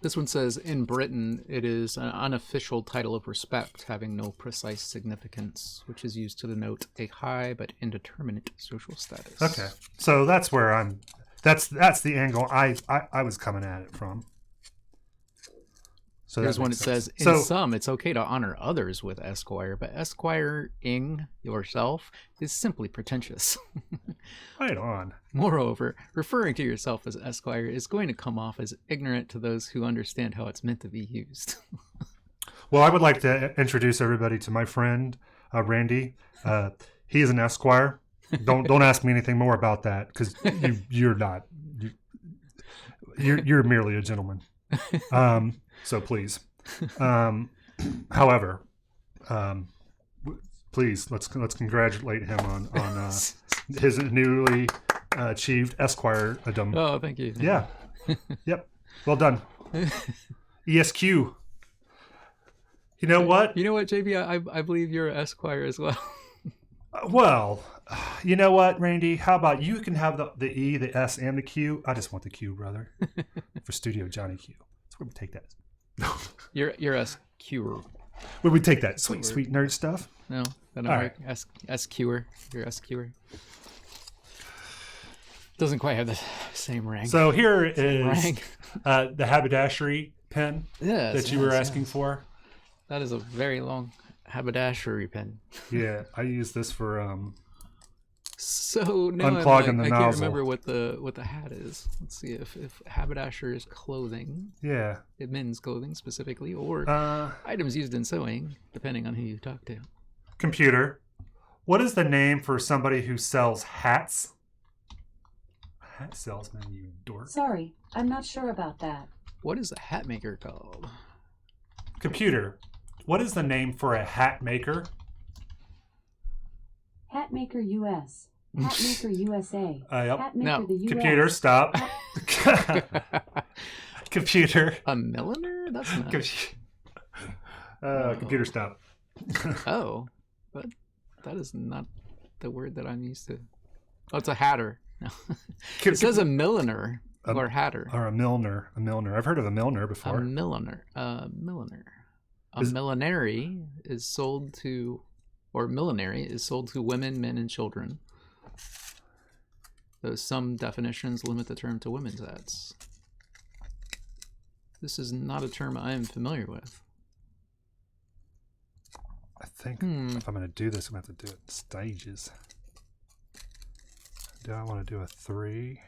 This one says, in Britain, it is an unofficial title of respect, having no precise significance, which is used to denote a high but indeterminate social status. Okay, so that's where that's the angle I was coming at it from. So here's one that says, in some, it's okay to honor others with Esquire, but Esquiring yourself is simply pretentious. Right on. Moreover, referring to yourself as Esquire is going to come off as ignorant to those who understand how it's meant to be used. Well, I would like to introduce everybody to my friend, Randy. He is an Esquire. Don't ask me anything more about that, because you're not. You're merely a gentleman. So please. However, please let's congratulate him on his newly achieved Esquire-dom. Oh, thank you. Yeah. Yep. Well done. ESQ. You know what? You know what, JB? I believe you're an Esquire as well. Well, you know what, Randy? How about you can have the E, the S, and the Q? I just want the Q, brother. For Studio Johnny Q. That's where we take that. You're SQer. Where we take that sweet nerd stuff. No, that don't work. SQer. You're SQer. Doesn't quite have the same rank. So here is the haberdashery pen that you were asking for. That is a very long haberdashery pen. Yeah, I use this for so now unclogging the I nozzle. can't remember what the hat is. Let's see if haberdasher is clothing. Yeah. It men's clothing specifically, or items used in sewing, depending on who you talk to. Computer. What is the name for somebody who sells hats? Hat salesman, you dork. Sorry, I'm not sure about that. What is a hat maker called? Computer. What is the name for a hat maker? Hat Maker US. Hat Maker USA. Yep. Hat Maker the US. Computer, stop. Computer. A milliner? That's not. Computer, stop. Oh, but that is not the word that I'm used to. Oh, it's a hatter. No. It says a milliner or hatter. Or a milliner. A milliner. I've heard of a milliner before. A milliner. A millinery is sold to, or millinery is sold to women, men, and children. Though some definitions limit the term to women's hats. This is not a term I am familiar with. I think if I'm going to do this, I'm going to have to do it in stages. Do I want to do a 3?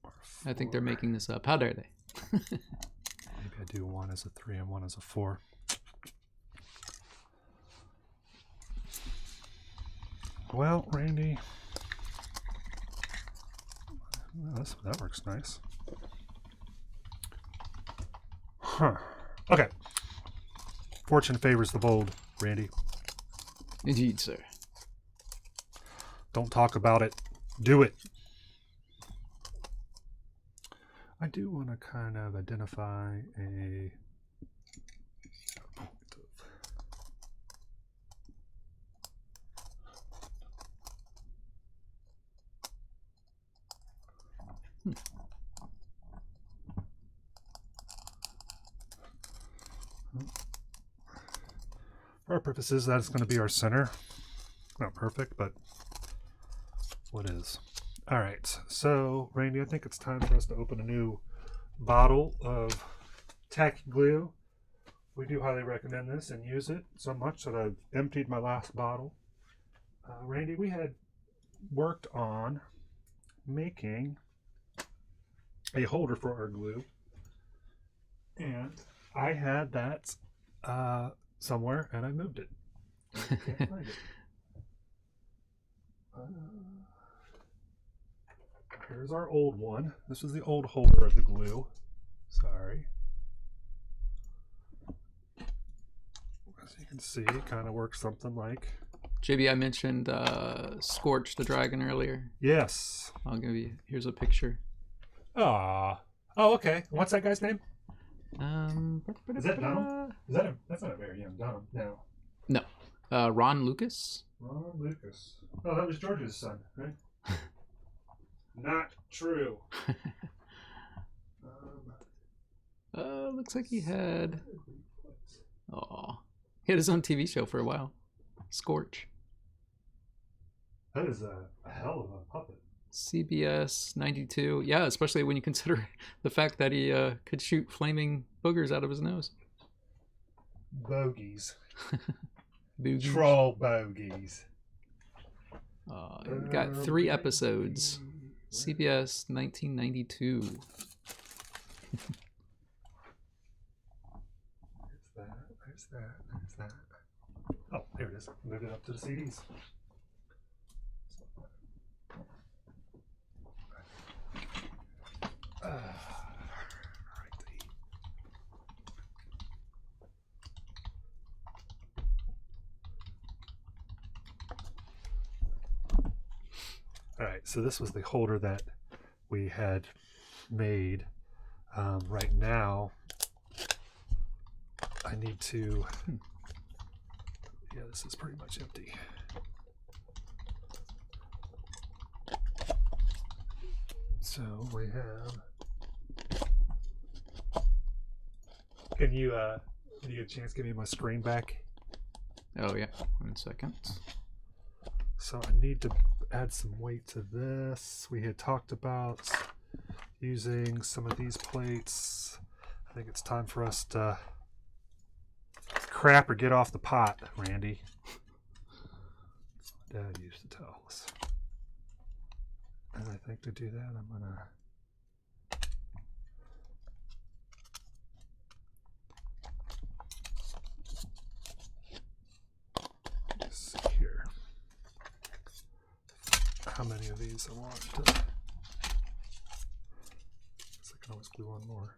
Or 4? I think they're making this up. How dare they? Maybe I do one as a 3 and one as a 4. Well, Randy, that works nice. Huh. Okay. Fortune favors the bold, Randy. Indeed, sir. Don't talk about it. Do it. I do want to kind of identify a point of... For our purposes, that's going to be our center. Not perfect, but what is? All right, so Randy, I think it's time for us to open a new bottle of tacky glue. We do highly recommend this and use it so much that I've emptied my last bottle. Randy, we had worked on making a holder for our glue, and I had that somewhere, and I moved it. I can't find it. Here's our old one. This is the old holder of the glue. Sorry. As you can see, it kind of works something like... JB, I mentioned Scorch the Dragon earlier. Yes. I'll give you... Here's a picture. Ah. Oh, okay. What's that guy's name? Is that Donald? That's not a very young Donald. No. No. Ron Lucas. Ron Lucas. Oh, that was George's son, right? Not true. Looks like he had... Oh, he had his own TV show for a while. Scorch. That is a hell of a puppet. CBS 92. Yeah, especially when you consider the fact that he could shoot flaming boogers out of his nose. Bogies. Boogies. Troll bogies. Got 3 episodes. CBS 1992. There's that. Oh, there it is. Moved it up to the CDs. All right, so this was the holder that we had made. Right now, I need to. Yeah, this is pretty much empty. So we have. Can you get a chance? Give me my screen back. Oh yeah, 1 second. So I need to add some weight to this. We had talked about using some of these plates. I think it's time for us to crap or get off the pot, Randy. That's what Dad used to tell us. And I think to do that, I'm gonna. Let's see here. How many of these I want to. I can always glue on more.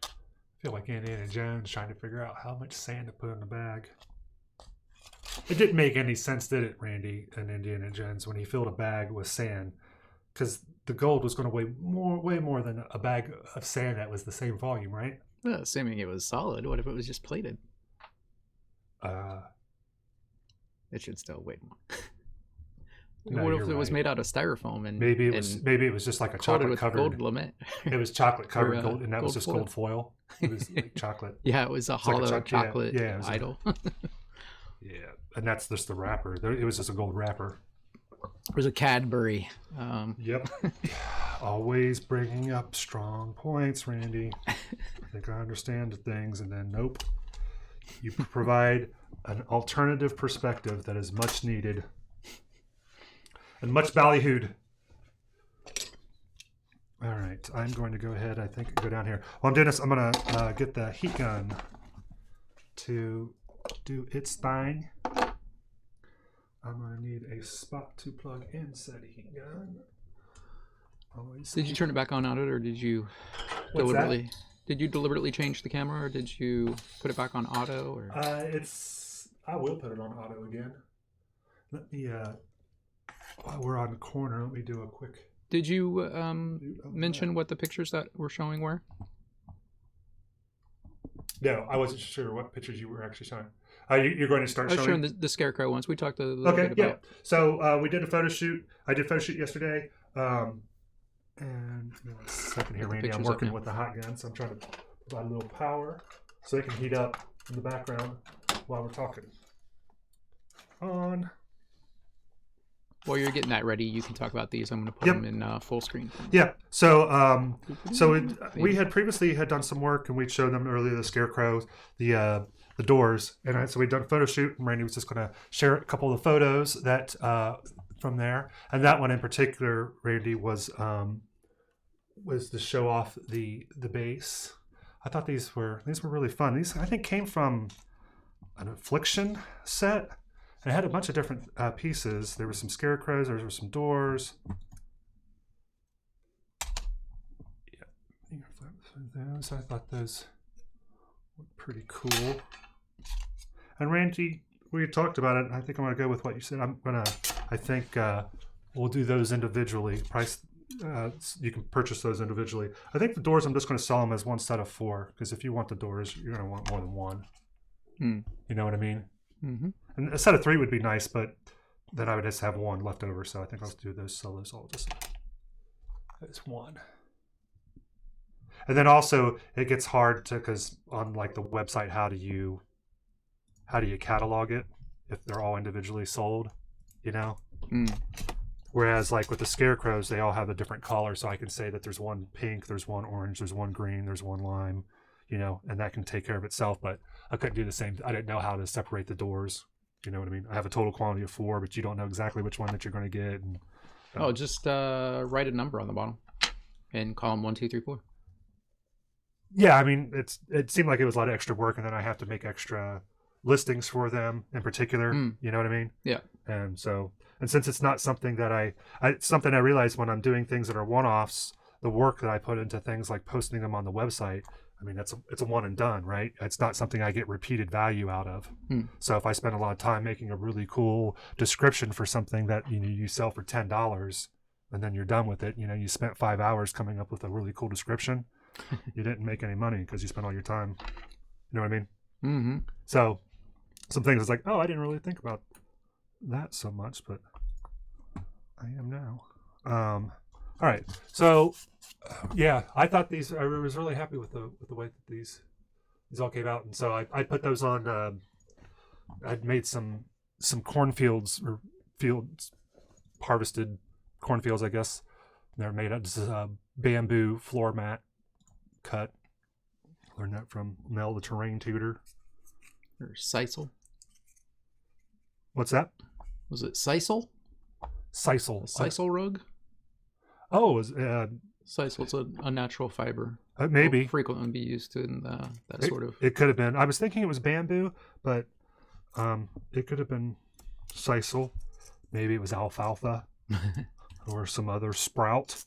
I feel like Indiana Jones trying to figure out how much sand to put in the bag. It didn't make any sense, did it, Randy, and Indiana Jones, when he filled a bag with sand? Because the gold was going to weigh way more than a bag of sand that was the same volume, right? Well, assuming it was solid, what if it was just plated? It should still weigh more. No, what if you're it was right. made out of styrofoam and Maybe it was just like a coated chocolate with covered. gold lament? It was chocolate covered Or, gold, and that was gold just foil. gold foil. It was like chocolate. Yeah, it was a It's like a hollow choc- yeah, chocolate yeah, it was a- idol. Yeah, and that's just the wrapper. It was just a gold wrapper. It was a Cadbury. Yep. Always bringing up strong points, Randy. I think I understand things, and then nope. You provide an alternative perspective that is much needed and much ballyhooed. All right, I'm going to go ahead. I think go down here. While I'm doing this, I'm going to get the heat gun to do its thing. I'm going to need a spot to plug in said heat gun. Always. Did you turn it back on auto, or did you What's deliberately? Did you deliberately change the camera, or did you put it back on auto? Or I will put it on auto again. Let me. While we're on the corner, let me do a quick. did you mention what the pictures that were showing were? No, I wasn't sure what pictures you were actually showing. You're going to start I was showing. showing the scarecrow ones. We talked a little Okay, bit yeah. about. So we did a photo shoot. I did a photo shoot yesterday. And give me a second here, Get the Randy. I'm pictures up working now. with the hot gun, so I'm trying to provide a little power so they can heat up in the background while we're talking. On. While you're getting that ready, you can talk about these. I'm going to put Yep. them in full screen. Yeah. So we had previously had done some work, and we showed them earlier the scarecrows, the doors, and so we'd done a photo shoot, and Randy was just going to share a couple of the photos that from there, and that one in particular, Randy was to show off the base. I thought these were really fun. These I think came from an Affliction set. It had a bunch of different pieces. There were some scarecrows. There were some doors. Yeah, those. I thought those were pretty cool. And Randy, we talked about it. I think I'm going to go with what you said. I think we'll do those individually. Price. You can purchase those individually. I think the doors, I'm just going to sell them as one set of 4, because if you want the doors, you're going to want more than one. You know what I mean? Mm-hmm. And a set of 3 would be nice, but then I would just have 1 left over. So I think I'll do those, sell those all just as 1. And then also it gets hard to, because on like the website, how do you catalog it if they're all individually sold? You know. Whereas like with the scarecrows, they all have a different color, so I can say that there's one pink, there's one orange, there's one green, there's one lime, you know, and that can take care of itself. But I couldn't do the same. I didn't know how to separate the doors. You know what I mean? I have a total quantity of 4, but you don't know exactly which one that you're going to get. And, Oh, just write a number on the bottom and column 1, 2, 3, 4. yeah, I mean, it seemed like it was a lot of extra work, and then I have to make extra listings for them in particular. You know what I mean? Yeah. And so, and since it's not something that it's something I realize when I'm doing things that are one-offs, the work that I put into things like posting them on the website, I mean, it's a one and done, right? It's not something I get repeated value out of. So if I spend a lot of time making a really cool description for something that you sell for $10, and then you're done with it, you spent 5 hours coming up with a really cool description, you didn't make any money because you spent all your time. You know what I mean? Mm-hmm. So some things it's like, oh, I didn't really think about that so much, but I am now. All right, so yeah, I thought I was really happy with the way that these all came out, and so I put those on. I'd made some cornfields or fields, harvested cornfields, I guess. They're made out. This is a bamboo floor mat cut. Learned that from Mel, the terrain tutor. Or Sisal. What's that? Was it Sisal? Sisal. Sisal rug? Oh, it was, Sisal's a natural fiber. maybe. Will frequently be used in that sort of. It could have been. I was thinking it was bamboo, but it could have been sisal. Maybe it was alfalfa or some other sprout.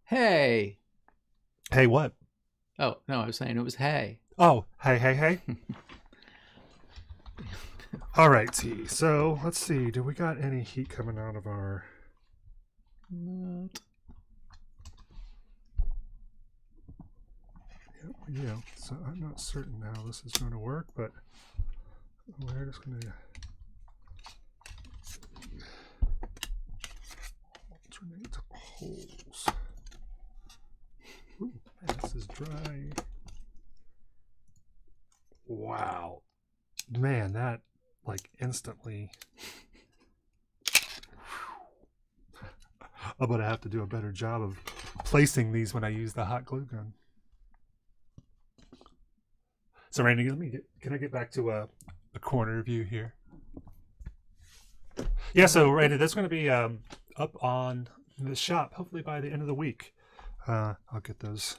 Hey. Hey, what? Oh, no, I was saying it was hay. Oh, hey. All right, so let's see. Do we got any heat coming out of our... Not. Yeah, so I'm not certain how this is going to work, but we're just going to alternate holes. Ooh, man, this is dry. Wow. Man, that like instantly... I'm going to have to do a better job of placing these when I use the hot glue gun. So Randy, can I get back to a corner view here? Yeah, so Randy, that's going to be up on the shop hopefully by the end of the week. I'll get those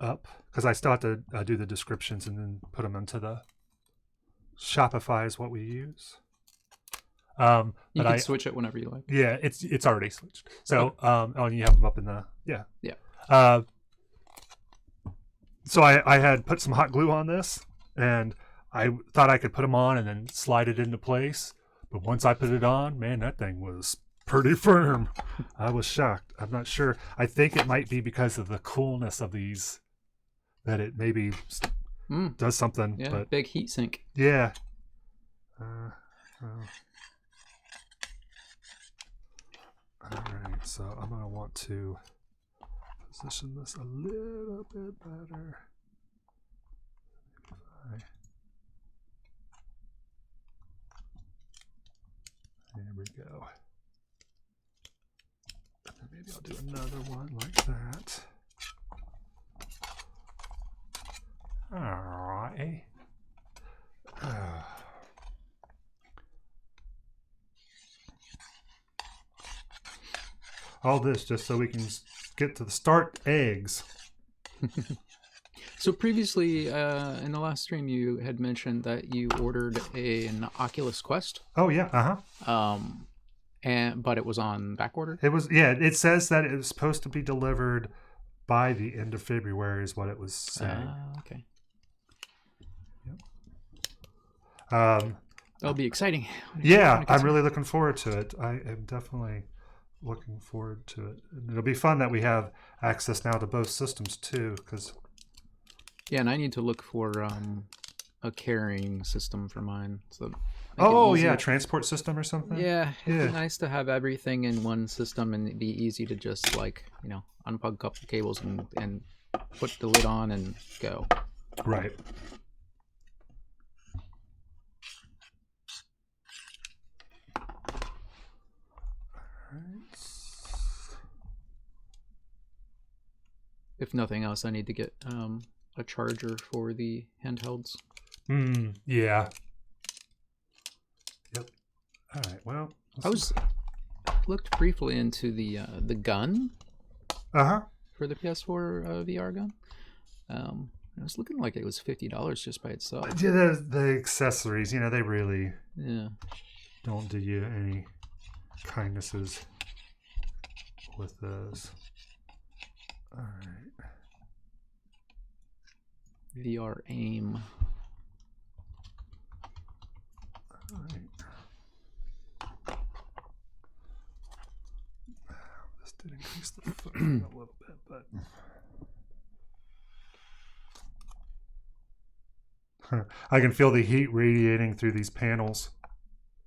up because I still have to do the descriptions and then put them into the Shopify is what we use. You can switch it whenever you like. Yeah, it's already switched. So you have them up in the yeah. So I had put some hot glue on this, and I thought I could put them on and then slide it into place. But once I put it on, man, that thing was pretty firm. I was shocked. I'm not sure. I think it might be because of the coolness of these that it maybe does something. Yeah, but big heat sink. Yeah. All right, so I'm going to want to position this a little bit better. There we go. And then maybe I'll do another one like that. All right. All this just so we can get to the start eggs. So previously, in the last stream, you had mentioned that you ordered an Oculus Quest. Oh yeah, but it was on back order. It was, yeah. It says that it was supposed to be delivered by the end of February, is what it was saying. Okay. Yep. That'll be exciting. Yeah, I'm really looking forward to it. I am definitely looking forward to it. And it'll be fun that we have access now to both systems too, because. Yeah, and I need to look for a carrying system for mine. So transport system or something. Yeah, it'd be nice to have everything in one system, and it'd be easy to just unplug a couple cables and put the lid on and go. Right. If nothing else, I need to get a charger for the handhelds. Yeah. Yep. All right. Well, looked briefly into the gun. For the PS4 VR gun. It was looking like it was $50 just by itself. Yeah, the accessories, they really don't do you any kindnesses with those. All right. VR aim. All right. This did increase the footprint a little bit, but I can feel the heat radiating through these panels,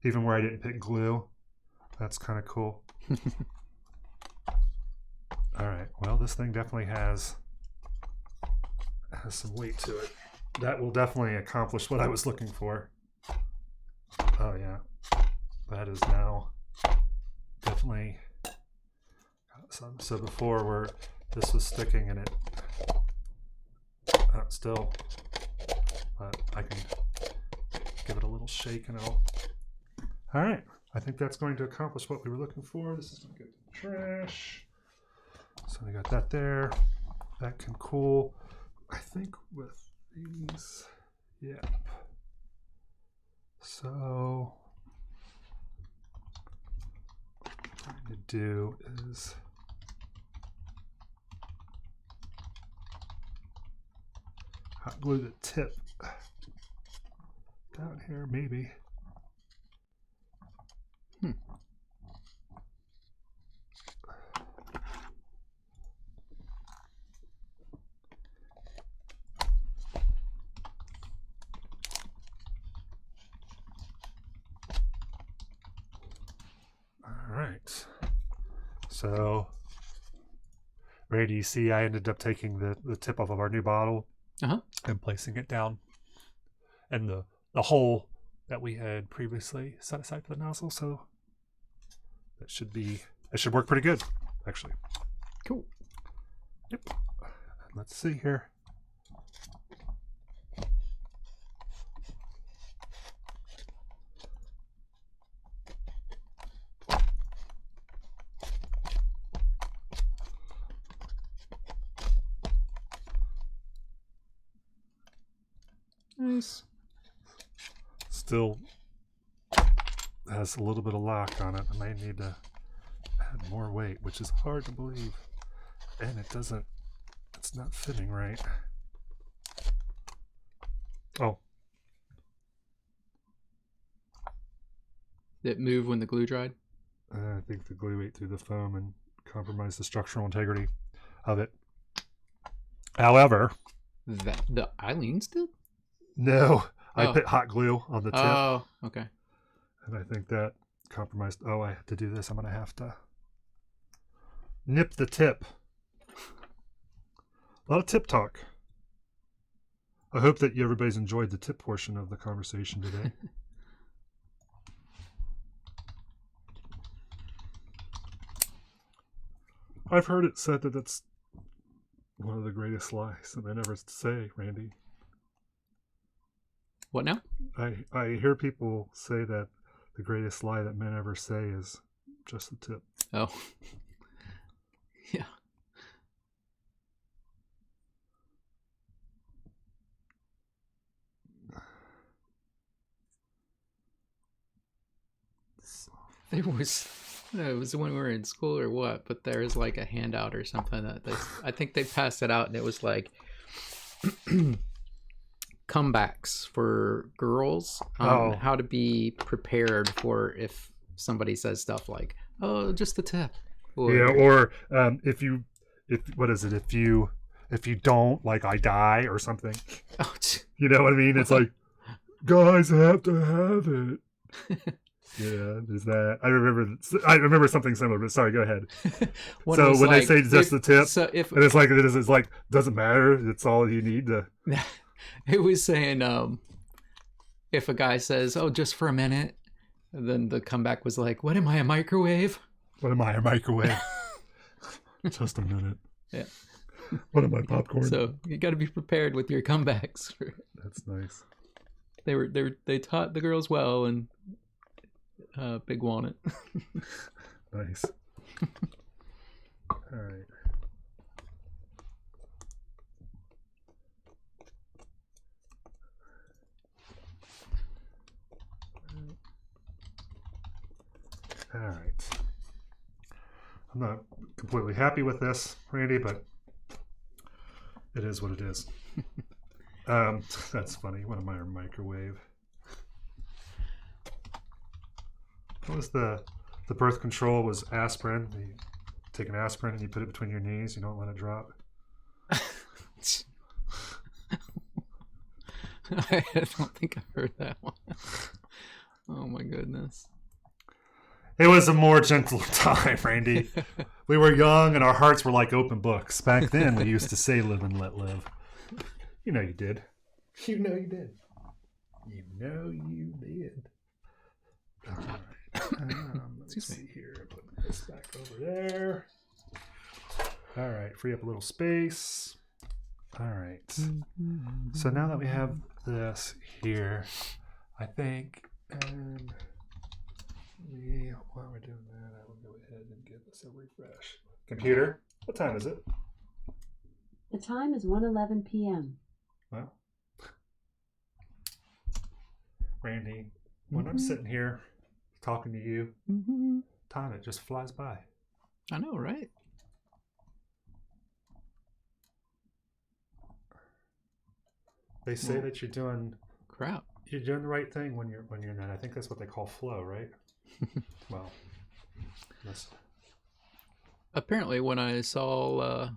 even where I didn't put glue. That's kind of cool. All right. Well, this thing definitely has some weight to it. That will definitely accomplish what I was looking for. Oh yeah, that is now definitely got some. So before where this was sticking in it, still, but I can give it a little shake and it'll. All right, I think that's going to accomplish what we were looking for. This is going to go to the trash. So we got that there. That can cool. I think with these, yep. So what I'm going to do is hot glue the tip down here, maybe. Right. So, Randy, you see I ended up taking the tip off of our new bottle and placing it down in the hole that we had previously set aside for the nozzle. So that should work pretty good, actually. Cool. Yep. Let's see here. Nice. Still has a little bit of lock on it. I may need to add more weight, which is hard to believe. And it's not fitting right. Oh. Did it move when the glue dried? I think the glue ate through the foam and compromised the structural integrity of it. However, The Eileen's did? no, I put hot glue on the tip. Oh, okay. And I think that compromised. Oh, I have to do this. I'm going to have to nip the tip. A lot of tip talk. I hope that everybody's enjoyed the tip portion of the conversation today. I've heard it said that it's one of the greatest lies that men ever say, Randy. What now? I hear people say that the greatest lie that men ever say is just the tip. Oh. Yeah. There was, I don't know, it was when we were in school or what, but there was like a handout or something that I think they passed it out and it was like comebacks for girls, how to be prepared for if somebody says stuff like, oh, just the tip. Or if you don't, like, I die or something. Oh, you know what I mean? It's like, guys have to have it. Yeah, there's that. I remember something similar, but sorry, go ahead. So when they say just the tip, and it's like doesn't matter. It's all you need to. It was saying if a guy says, "Oh, just for a minute," and then the comeback was like, "What am I, a microwave? What am I, a microwave? Just a minute. Yeah. What am I, popcorn?" So you got to be prepared with your comebacks. That's nice. They taught the girls well, and Big wanted. Nice. All right. All right. I'm not completely happy with this, Randy, but it is what it is. That's funny. What am I, a microwave? What was the birth control was aspirin. You take an aspirin and you put it between your knees. You don't let it drop. I don't think I've heard that one. Oh my goodness. It was a more gentle time, Randy. We were young and our hearts were like open books. Back then, we used to say live and let live. You know you did. You know you did. You know you did. All right. Let's see here. Put this back over there. All right. Free up a little space. All right. So now that we have this here, I think, and while we're doing that, I will go ahead and give this a refresh. Computer, what time is it? The time is 1:11 p.m. Well, Randy, when I'm sitting here talking to you, time, it just flies by. I know, right? They say that you're doing the right thing when you're not. I think that's what they call flow, right? Well, that's... Apparently, when I saw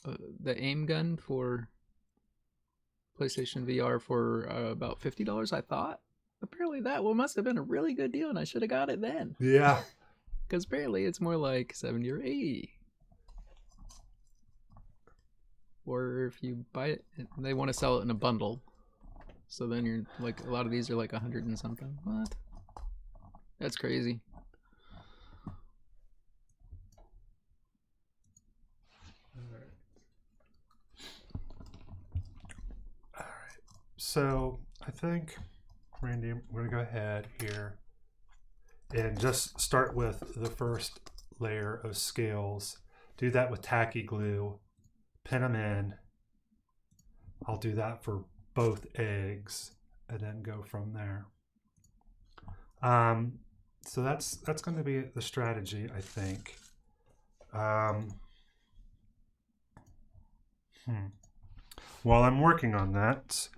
the aim gun for PlayStation VR for about $50, I thought apparently that one must have been a really good deal, and I should have got it then. Yeah, because apparently it's more like 70 or 80. Or if you buy it, they want to sell it in a bundle. So then you're like, a lot of these are like 100 and something. What? That's crazy. All right. So I think, Randy, we're going to go ahead here and just start with the first layer of scales. Do that with tacky glue. Pin them in. I'll do that for both eggs and then go from there. So that's going to be the strategy, I think. While I'm working on that,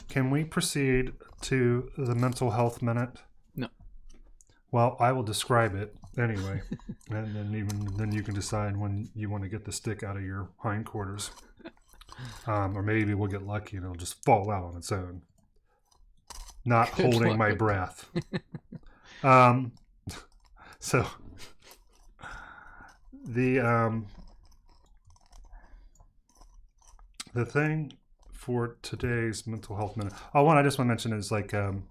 can we proceed to the mental health minute? No. Well, I will describe it anyway, and then you can decide when you want to get the stick out of your hindquarters, or maybe we'll get lucky and it'll just fall out on its own. Not holding my breath. So the thing for today's mental health minute. Oh, one I just want to mention is like the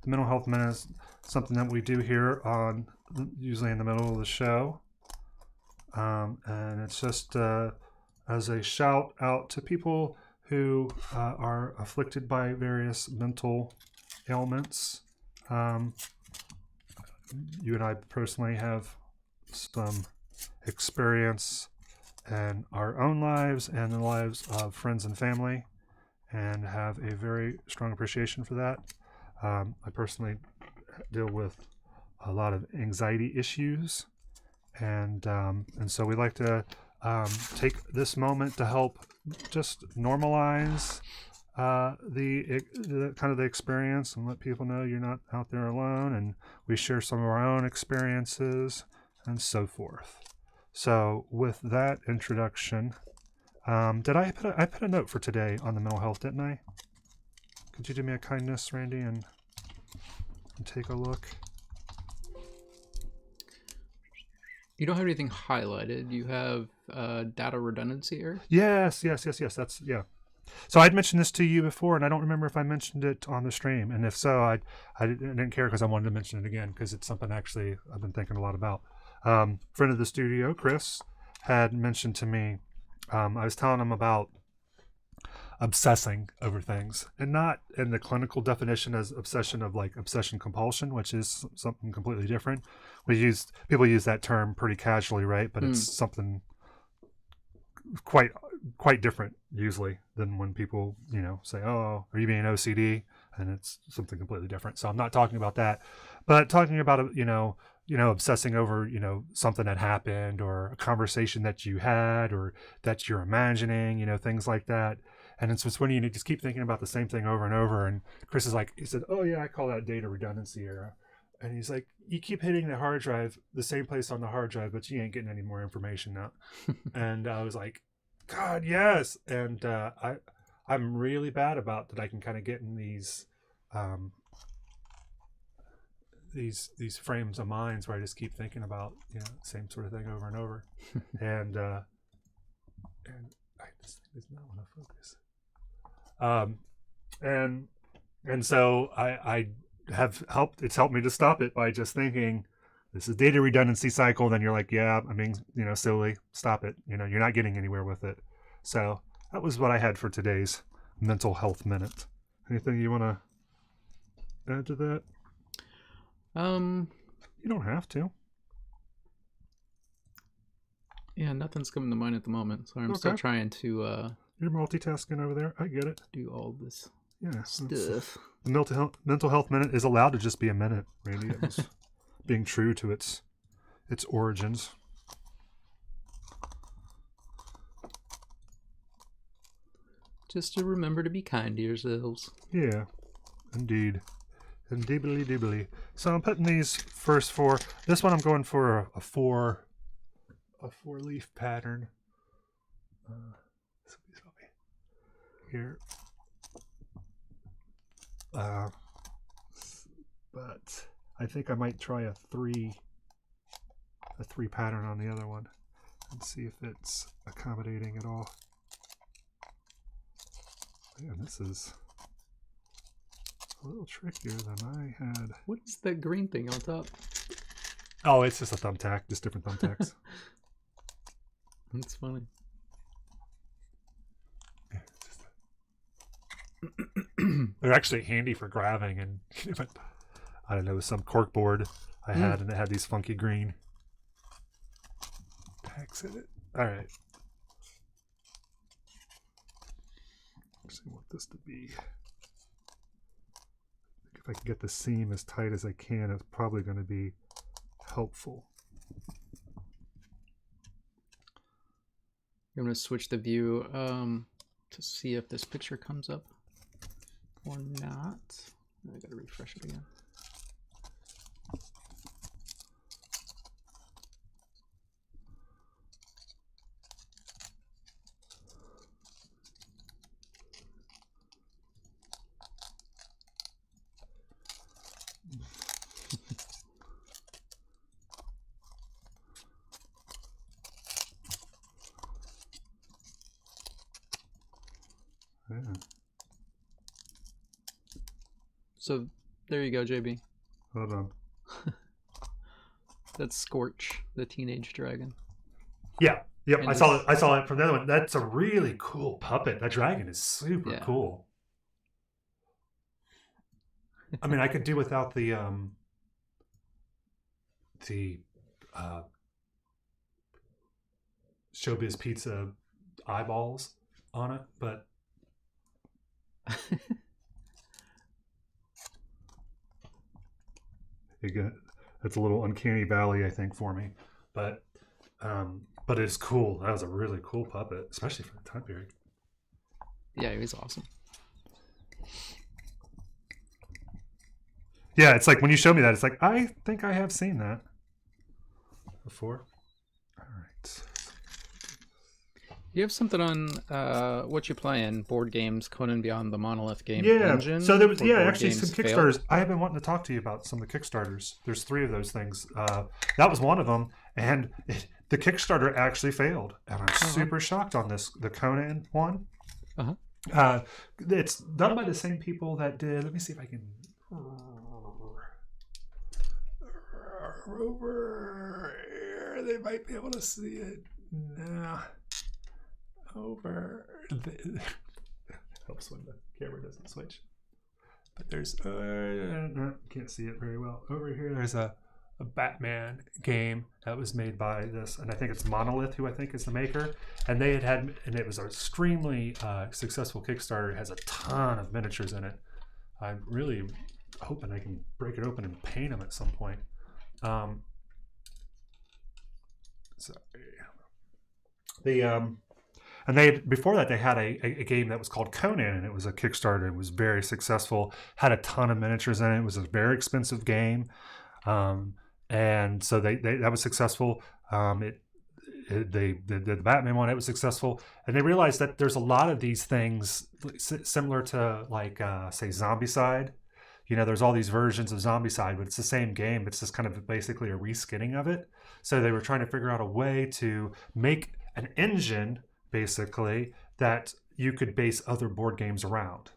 mental health minute is something that we do here on usually in the middle of the show, and it's just as a shout out to people who are afflicted by various mental ailments. You and I personally have some experience in our own lives and the lives of friends and family, and have a very strong appreciation for that. I personally deal with a lot of anxiety issues, and so we like to take this moment to help just normalize the kind of the experience and let people know you're not out there alone, and we share some of our own experiences and so forth. So with that introduction, did I put a note for today on the mental health, didn't I? Could you do me a kindness, Randy, and take a look? You don't have anything highlighted. You have data redundancy error? Yes. That's, yeah. So I'd mentioned this to you before, and I don't remember if I mentioned it on the stream. And if so, I didn't care because I wanted to mention it again because it's something actually I've been thinking a lot about. Friend of the studio, Chris, had mentioned to me, I was telling him about obsessing over things, and not in the clinical definition as obsession of like obsession compulsion, which is something completely different. People use that term pretty casually, right? But it's something quite different usually than when people, say, "Oh, are you being OCD?" And it's something completely different. So I'm not talking about that, but talking about obsessing over, something that happened or a conversation that you had or that you're imagining, things like that. And it's just when you just keep thinking about the same thing over and over. And Chris is like, he said, oh yeah, I call that data redundancy error. And he's like, you keep hitting the hard drive, the same place on the hard drive, but you ain't getting any more information out. And I was like, God, yes. And I'm really bad about that. I can kind of get in these frames of minds where I just keep thinking about, you know, same sort of thing over and over. And I just does not want to focus. And so I have helped. It's helped me to stop it by just thinking, this is data redundancy cycle. Then you're like, yeah, I mean, you know, silly, stop it. You know, you're not getting anywhere with it. So that was what I had for today's mental health minute. Anything you want to add to that? You don't have to. Yeah, nothing's coming to mind at the moment, so I'm still trying to You're multitasking over there. I get it. do all this stuff. stuff. The mental health minute is allowed to just be a minute, Randy. It was being true to its origins. Just to remember to be kind to yourselves. Yeah, indeed. Indeedly. So I'm putting these first four. This one I'm going for a four leaf pattern. Here. But I think I might try a three pattern on the other one and see if it's accommodating at all. Man, this is a little trickier than I had. What is that green thing on top? Oh, it's just a thumbtack, just different thumbtacks. That's funny. Yeah, they're actually handy for grabbing, and I don't know, with some cork board I had, and it had these funky green tacks in it. All right. I want this to be, if I can get the seam as tight as I can, it's probably going to be helpful. I'm going to switch the view to see if this picture comes up or not. I got to refresh it again. Yeah. So there you go, JB. Hold on. That's Scorch, the teenage dragon. Yeah. Yep. And I saw it from the other one. That's a really cool puppet. That dragon is super cool. I mean, I could do without the Showbiz Pizza eyeballs on it, but it's a little uncanny valley, I think, for me. But it's cool. That was a really cool puppet, especially for the time period. Yeah, he was awesome. Yeah, it's like when you show me that, it's like, I think I have seen that before. All right. You have something on what you playing? Board games, Conan Beyond the Monolith game engine? So there was actually Games some Failed? Kickstarters. I have been wanting to talk to you about some of the Kickstarters. There's 3 of those things. That was one of them, and the Kickstarter actually failed, and I'm super shocked on this. The Conan one. It's done by the same people that did. Let me see if I can. Over here, they might be able to see it now. Over helps when the camera doesn't switch, but there's can't see it very well. Over here there's a Batman game that was made by this, and I think it's Monolith, who I think is the maker, and they had and it was an extremely successful Kickstarter. It has a ton of miniatures in it. I'm really hoping I can break it open and paint them at some point. Sorry. And they before that they had a game that was called Conan, and it was a Kickstarter. It was very successful. Had a ton of miniatures in it. It was a very expensive game, and so they that was successful. The Batman one, it was successful, and they realized that there's a lot of these things similar to like say Zombicide. There's all these versions of Zombicide, but it's the same game. It's just kind of basically a reskinning of it. So they were trying to figure out a way to make an engine, basically, that you could base other board games around,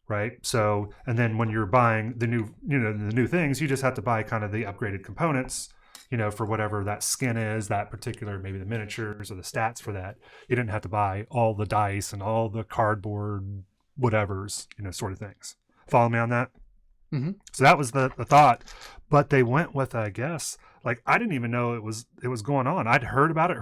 right? So, and then when you're buying the new things, you just have to buy kind of the upgraded components, for whatever that skin is, that particular, maybe the miniatures or the stats for that. You didn't have to buy all the dice and all the cardboard whatevers, sort of things. Follow me on that? Mm-hmm. So that was the thought, but they went with, I guess, like I didn't even know it was going on. I'd heard about it,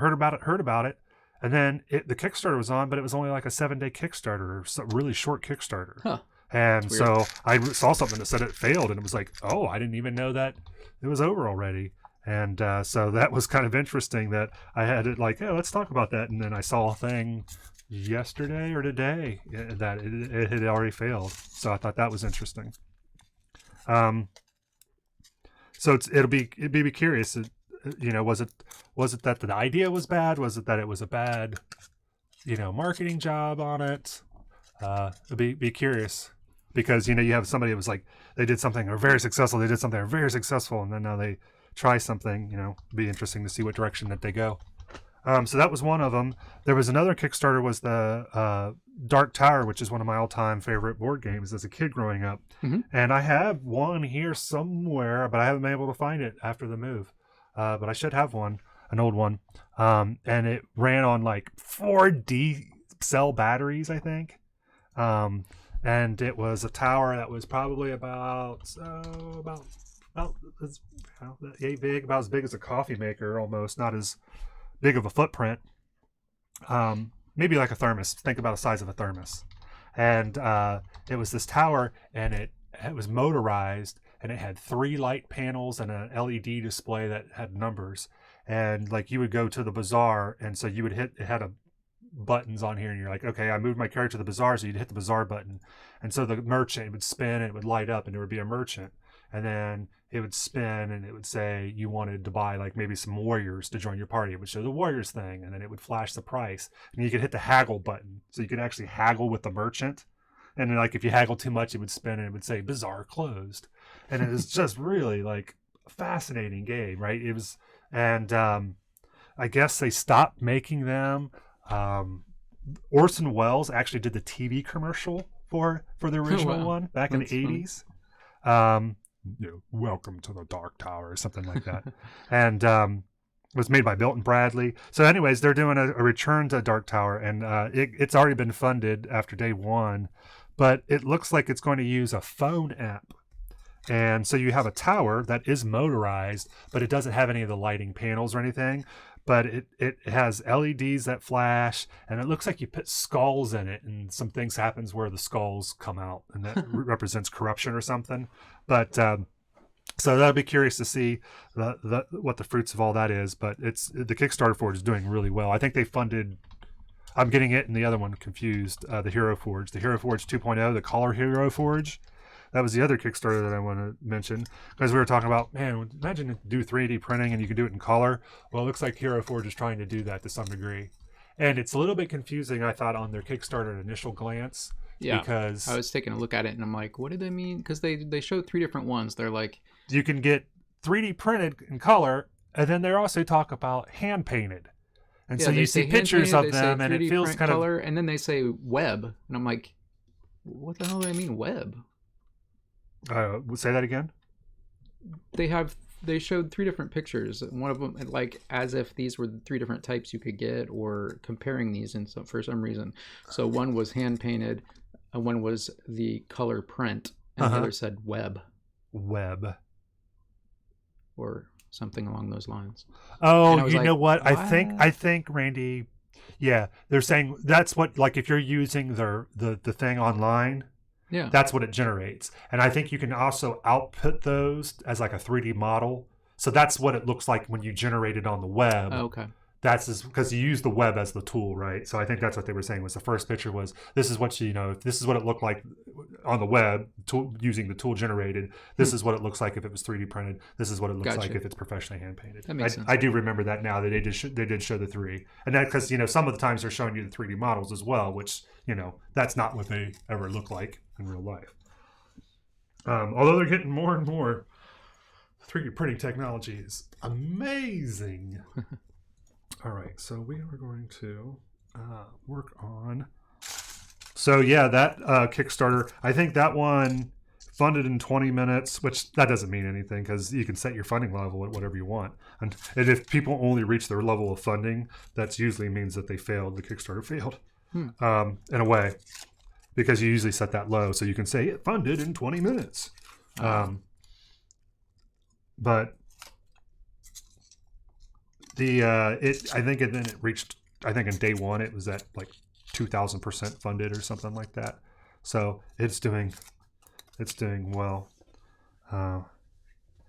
and then the Kickstarter was on, but it was only like a 7-day Kickstarter, or really short Kickstarter. Huh. And so I saw something that said it failed, and it was like, oh, I didn't even know that it was over already. And so that was kind of interesting that I had it like, hey, let's talk about that, and then I saw a thing yesterday or today that it had already failed. So I thought that was interesting. So it'd be curious. Was it that the idea was bad? Was it that it was a bad, marketing job on it? Be curious, because you have somebody that was like they did something or very successful. They did something or very successful, and then now they try something. It'd be interesting to see what direction that they go. So that was one of them. There was another Kickstarter, was the Dark Tower, which is one of my all-time favorite board games as a kid growing up. Mm-hmm. And I have one here somewhere, but I haven't been able to find it after the move. But I should have one, an old one. And it ran on like 4D cell batteries, I think. And it was a tower that was probably about yay big, about as big as a coffee maker almost, not as big of a footprint, maybe like a thermos. Think about the size of a thermos. And it was this tower, and it was motorized, and it had 3 light panels and an LED display that had numbers. And like you would go to the bazaar, and so you would it had buttons on here, and you're like, okay, I moved my character to the bazaar, so you'd hit the bazaar button, and so the merchant would spin, and it would light up, and there would be a merchant, and then it would spin, and it would say you wanted to buy like maybe some warriors to join your party. It would show the warriors thing, and then it would flash the price, and you could hit the haggle button, so you could actually haggle with the merchant. And then, like, if you haggle too much, it would spin, and it would say bazaar closed. And it was just really like a fascinating game, right? It was, and I guess they stopped making them. Orson Welles actually did the TV commercial for the original one back in the 80s. Welcome to the Dark Tower, or something like that. And it was made by Milton Bradley. So anyways, they're doing a return to Dark Tower, and it's already been funded after day 1, but it looks like it's going to use a phone app. And so you have a tower that is motorized, but it doesn't have any of the lighting panels or anything. But it has LEDs that flash, and it looks like you put skulls in it, and some things happens where the skulls come out, and that represents corruption or something. But so that'll be curious to see what the fruits of all that is. But the Kickstarter for it is doing really well. I think they funded. I'm getting it and the other one confused. The Hero Forge, 2.0, the Color Hero Forge. That was the other Kickstarter that I want to mention, because we were talking about, man, imagine do 3D printing and you can do it in color. Well, it looks like Hero Forge is trying to do that to some degree. And it's a little bit confusing, I thought, on their Kickstarter at initial glance. Yeah, because I was taking a look at it, and I'm like, what do they mean? Because they showed 3 different ones. They're like, you can get 3D printed in color, and then they also talk about hand painted. And so you see pictures of them, and it feels kind color, and then they say web, and I'm like, what the hell do they mean web? Say that again. They showed 3 different pictures. One of them, like, as if these were the 3 different types you could get, or comparing these for some reason. So one was hand painted, one was the color print, and the other said web, or something along those lines. Oh, you know what? I think Randy, yeah, they're saying that's what, like, if you're using the thing online. Yeah, that's what it generates. And I think you can also output those as like a 3D model. So that's what it looks like when you generate it on the web. Oh, okay. that's because you use the web as the tool, right? So I think that's what they were saying was the first picture was this is what this is what it looked like on the web using the tool generated. This is what it looks like if it was 3D printed. This is what it looks like if it's professionally hand painted. That makes sense. I do remember that now that they did show the three, and that because some of the times they're showing you the 3D models as well, which that's not what they ever look like in real life. Although they're getting more and more, 3D printing technology is amazing. All right, so we are going to work on. So yeah, that Kickstarter, I think that one funded in 20 minutes, which that doesn't mean anything because you can set your funding level at whatever you want. And if people only reach their level of funding, that usually means that they failed. The Kickstarter failed in a way because you usually set that low. So you can say it funded in 20 minutes. But I think it reached, I think in day one it was at like 2,000% funded or something like that. So it's doing well.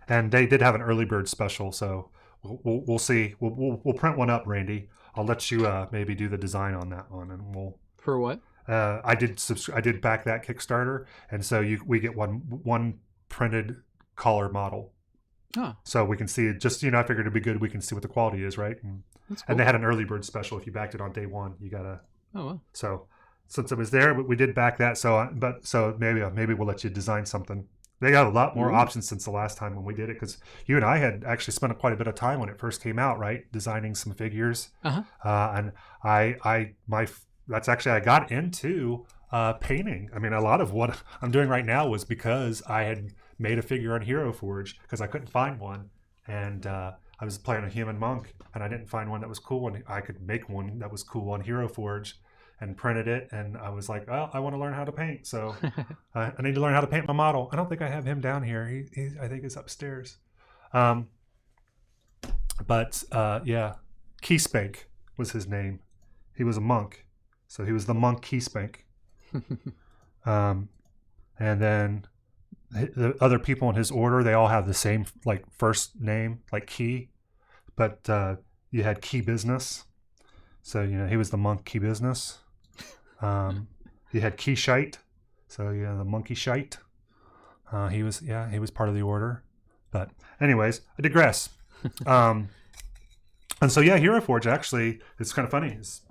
And they did have an early bird special, so we'll see. We'll print one up, Randy. I'll let you maybe do the design on that one, and we'll. For what? I did back that Kickstarter, and so we get one printed collar model. Oh. So we can see it. Just I figured it'd be good. We can see what the quality is, right? That's cool. And they had an early bird special. If you backed it on day one, you gotta. Oh well. So since it was there, but we did back that. So maybe we'll let you design something. They got a lot more options since the last time when we did it, because you and I had actually spent quite a bit of time when it first came out, right? Designing some figures. And that's actually I got into painting. I mean, a lot of what I'm doing right now was because I had made a figure on Hero Forge because I couldn't find one, and I was playing a human monk and I didn't find one that was cool, and I could make one that was cool on Hero Forge and printed it, and I was like, oh, I want to learn how to paint, so I need to learn how to paint my model. I don't think I have him down here. He I think he's upstairs. Yeah, Keyspank was his name. He was a monk, so he was the monk Keyspank. And then the other people in his order, they all have the same like first name, like Key, but you had Key Business, so he was the monk Key Business. You had Key Shite, so the monkey Shite. He was part of the order, but anyways, I digress. And so Hero Forge actually, it's kind of funny. His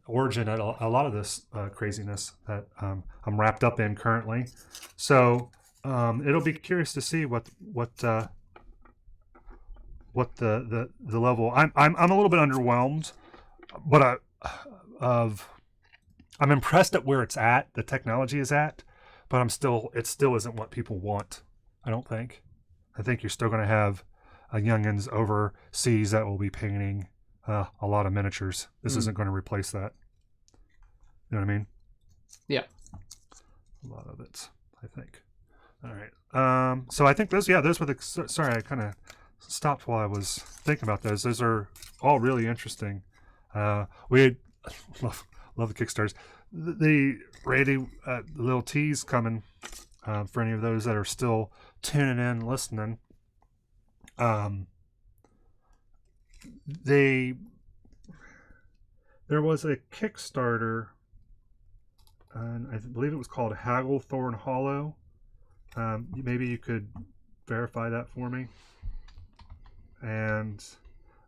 origin at a lot of this craziness that I'm wrapped up in currently. So it'll be curious to see what the level. I'm a little bit underwhelmed, but I'm impressed at where it's at. The technology is at, but it still isn't what people want. I don't think. I think you're still going to have youngins overseas that will be painting a lot of miniatures. This isn't going to replace that. You know what I mean? Yeah. A lot of it, I think. All right. So I think those were the. Sorry, I kind of stopped while I was thinking about those. Those are all really interesting. We love the Kickstarters. The Randy, little tease coming for any of those that are still tuning in, listening. There was a Kickstarter, and I believe it was called Hagglethorn Hollow. Maybe you could verify that for me. And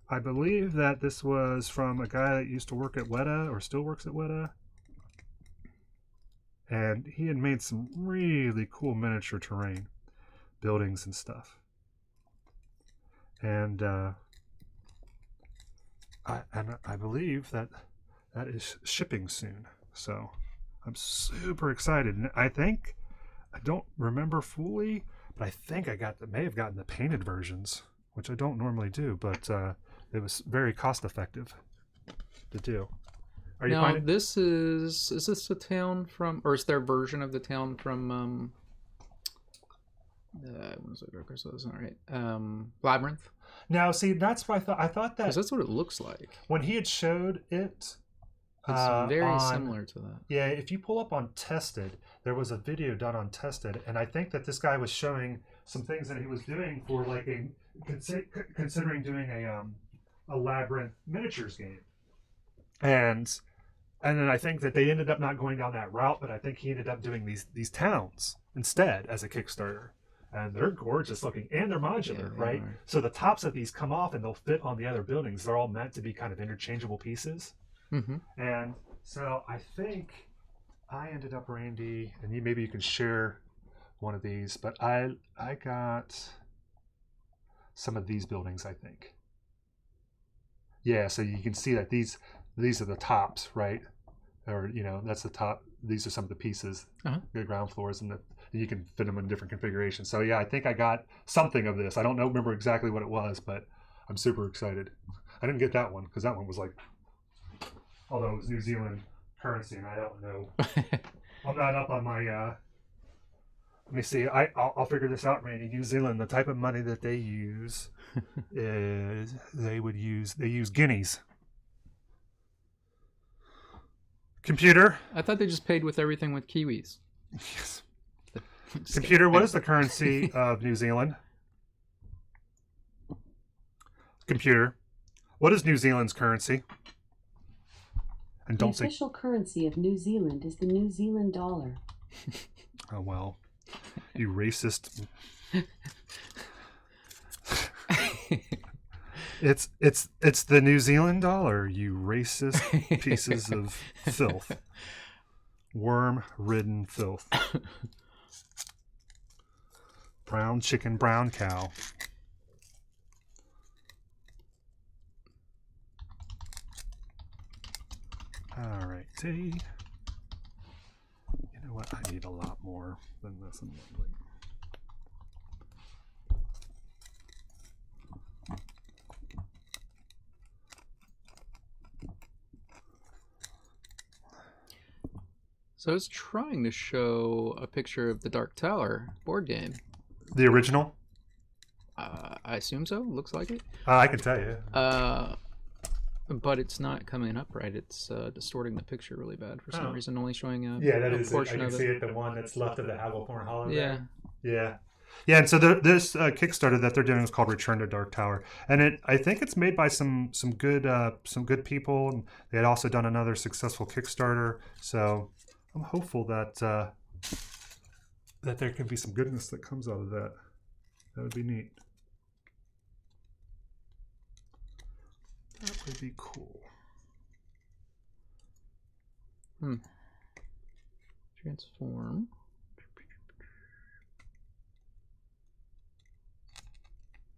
I believe that this was from a guy that used to work at Weta, or still works at Weta. And he had made some really cool miniature terrain, buildings and stuff. And I believe that is shipping soon. So I'm super excited. And I don't remember fully, but I think I may have gotten the painted versions, which I don't normally do, but it was very cost effective to do. Are you now, this is this the town from, or is there a version of the town from Labyrinth? Now, see, that's what I thought that, because that's what it looks like when he had showed it. It's very similar to that. Yeah, if you pull up on Tested, there was a video done on Tested, and I think that this guy was showing some things that he was doing for like considering doing a Labyrinth miniatures game. And then I think that they ended up not going down that route, but I think he ended up doing these towns instead as a Kickstarter. And they're gorgeous looking, and they're modular, Yeah, they right? are. So the tops of these come off and they'll fit on the other buildings. They're all meant to be kind of interchangeable pieces. Mm-hmm. And so I think I ended up, Randy, and maybe you can share one of these, but I got some of these buildings, I think. Yeah, so you can see that these are the tops, right? Or, that's the top. These are some of the pieces, the ground floors, and you can fit them in different configurations. So yeah, I think I got something of this. I don't remember exactly what it was, but I'm super excited. I didn't get that one because that one was like, although it was New Zealand currency, and I don't know. I'm not up on my. Let me see. I'll figure this out, Randy. New Zealand, the type of money that they use is they use guineas. Computer. I thought they just paid with everything with Kiwis. Yes. Computer, what is the currency of New Zealand? Computer, what is New Zealand's currency? And The official currency of New Zealand is the New Zealand dollar. Oh well, you racist. It's the New Zealand dollar, you racist pieces of filth. Worm-ridden filth. Brown chicken, brown cow. All right, you know what? I need a lot more than this. So I was trying to show a picture of the Dark Tower board game. The original? I assume so. Looks like it. I can tell you. But it's not coming up right. It's distorting the picture really bad for some reason. Only showing a that a is portion I of can it. see it. The one that's left of the Hagglethorn Hollow. Yeah. There. Yeah. And so this Kickstarter that they're doing is called Return to Dark Tower, and I think it's made by some good people, and they had also done another successful Kickstarter. So I'm hopeful that that there can be some goodness that comes out of that. That would be neat. That would be cool. Transform.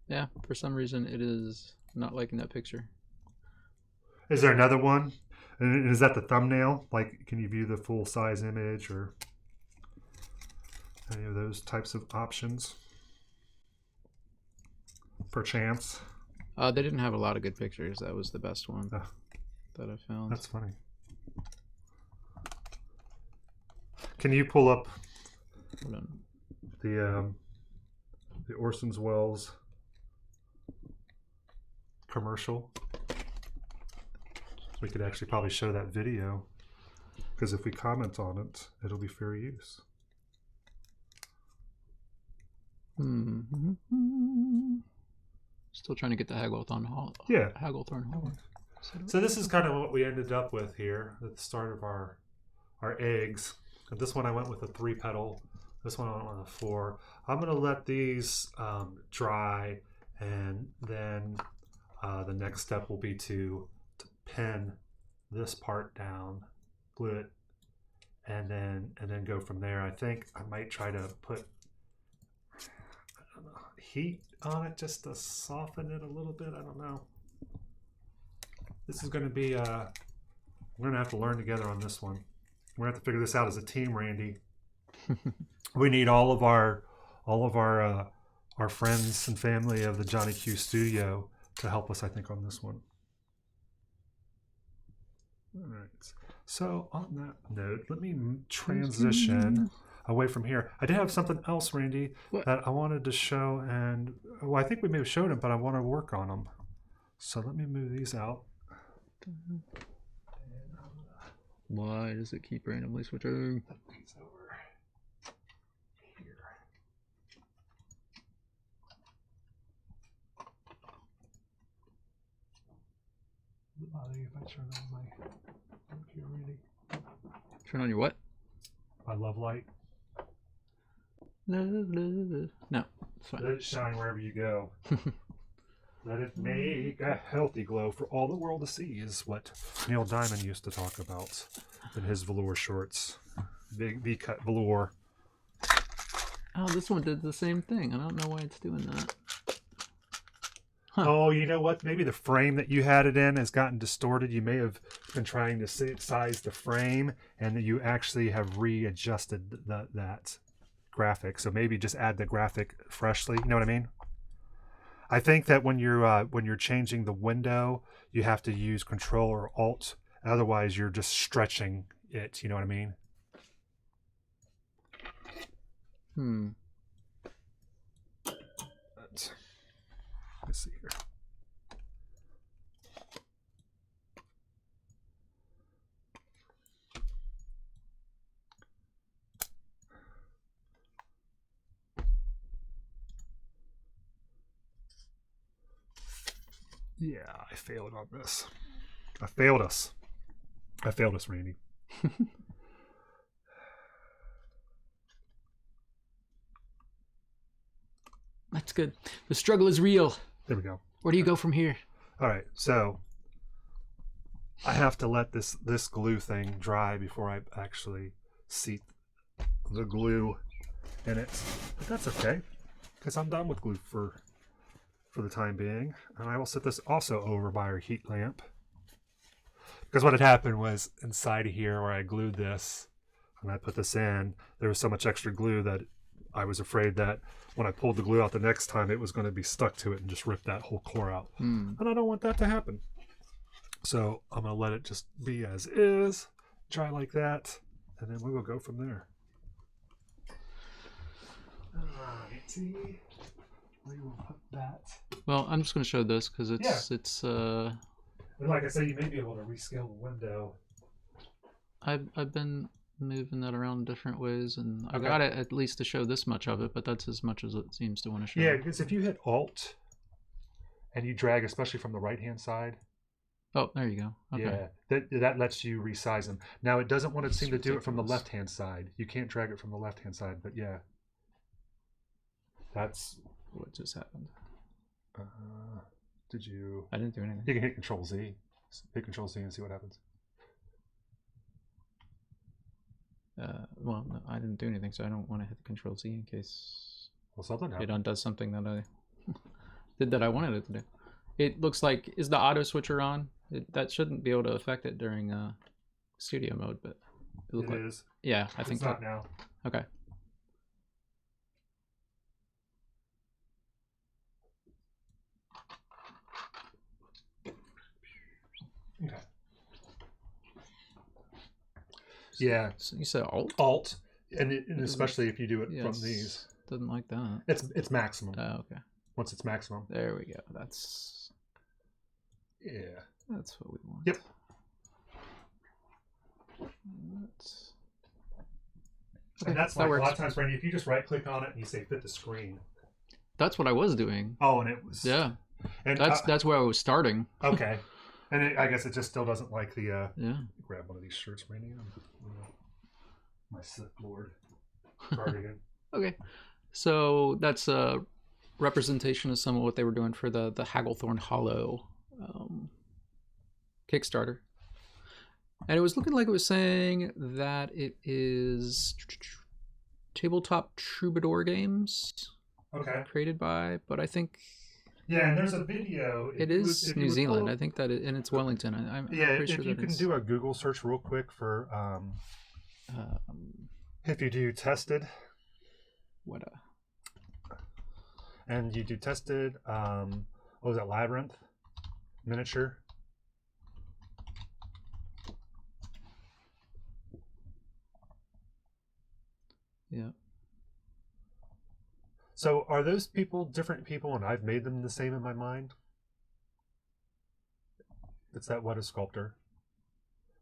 Yeah, for some reason it is not liking that picture. Is there another one? And is that the thumbnail? Like, can you view the full size image or any of those types of options? Perchance. They didn't have a lot of good pictures. That was the best one that I found. That's funny. Can you pull up Hold on. the Orson Welles commercial? We could actually probably show that video, because if we comment on it, it'll be fair use. Still trying to get the Hagglethorn Hall. Yeah. Hagglethorn Hall. So this is kind of what we ended up with here at the start of our eggs. And this one I went with a 3-petal. This one I went with a 4. I'm going to let these dry, and then the next step will be to pin this part down, glue it, and then go from there. I think I might try to put heat on it just to soften it a little bit. I don't know. This is going to be we're going to have to learn together on this one. We're going to have to figure this out as a team, Randy. We need all of our friends and family of the Johnny Q Studio to help us, I think, on this one. All right. So on that note, let me transition away from here. I did have something else, Randy, that I wanted to show, and I think we may have showed them, but I want to work on them. So let me move these out. Why does it keep randomly switching? Put these over here. bother you if I turn on my computer, Randy? Turn on your what? My love light. No, it's fine. Let it shine wherever you go. Let it make a healthy glow for all the world to see is what Neil Diamond used to talk about in his velour shorts. Big V-cut velour. Oh, this one did the same thing. I don't know why it's doing that. Huh. Oh, you know what? Maybe the frame that you had it in has gotten distorted. You may have been trying to size the frame, and that you actually have readjusted that graphic. So maybe just add the graphic freshly. You know what I mean? I think that when you're changing the window, you have to use Control or Alt. Otherwise, you're just stretching it. You know what I mean? Let's see here. Yeah, I failed on this. I failed us. I failed us, Randy. That's good. The struggle is real. There we go. Where do you go from here? All right, so I have to let this glue thing dry before I actually seat the glue in it. But that's okay, because I'm done with glue for the time being. And I will set this also over by our heat lamp. Because what had happened was inside of here where I glued this, and I put this in, there was so much extra glue that I was afraid that when I pulled the glue out the next time, it was going to be stuck to it and just rip that whole core out. And I don't want that to happen. So I'm going to let it just be as is, dry like that, and then we will go from there. Alrighty. We will put that. Well, I'm just going to show this because it's And like I said, you may be able to rescale the window. I've been moving that around different ways, and I Okay. got it at least to show this much of it, but that's as much as it seems to want to show. Yeah, because if you hit Alt and you drag, especially from the right-hand side, Oh, there you go. Okay. yeah, that lets you resize them. Now, it doesn't want to seem to do it from the ridiculous. left-hand side. You can't drag it from the left-hand side, but yeah. That's... What just happened? Did you... I didn't do anything. You can hit Control-Z. Hit Control-Z and see what happens. Well, no, I didn't do anything, so I don't want to hit the Control-Z in case Well, something happened. it undoes something that I did that I wanted it to do. It looks like, is the auto switcher on? That shouldn't be able to affect it during studio mode, but it looked like... is. Yeah, I think It's not now. Okay. Okay. Yeah. So you said Alt? Alt, and especially if you do it Yes, from these. Doesn't like that. It's maximum. Oh, okay. Once it's maximum. There we go. That's Yeah. what we want. Yep. Okay, And that's that like works. a lot of times, Brandy, if you just right click on it and you say fit the screen. That's what I was doing. Oh, and it was. Yeah. And That's where I was starting. okay. And I guess it just still doesn't like the. Yeah. Grab one of these shirts, Brandy. My Sith Lord cardigan. Okay. So that's a representation of some of what they were doing for the Hagglethorn Hollow Kickstarter. And it was looking like it was saying that it is Tabletop Troubadour Games. Okay. Created by, but I think Yeah, and there's a video. it is New Zealand. I think that and it's Wellington. I'm pretty sure if you that can it's, do a Google search real quick for if you do tested what and you do tested what was that, Labyrinth miniature. yeah. So are those people different people and I've made them the same in my mind? It's that What a Sculptor.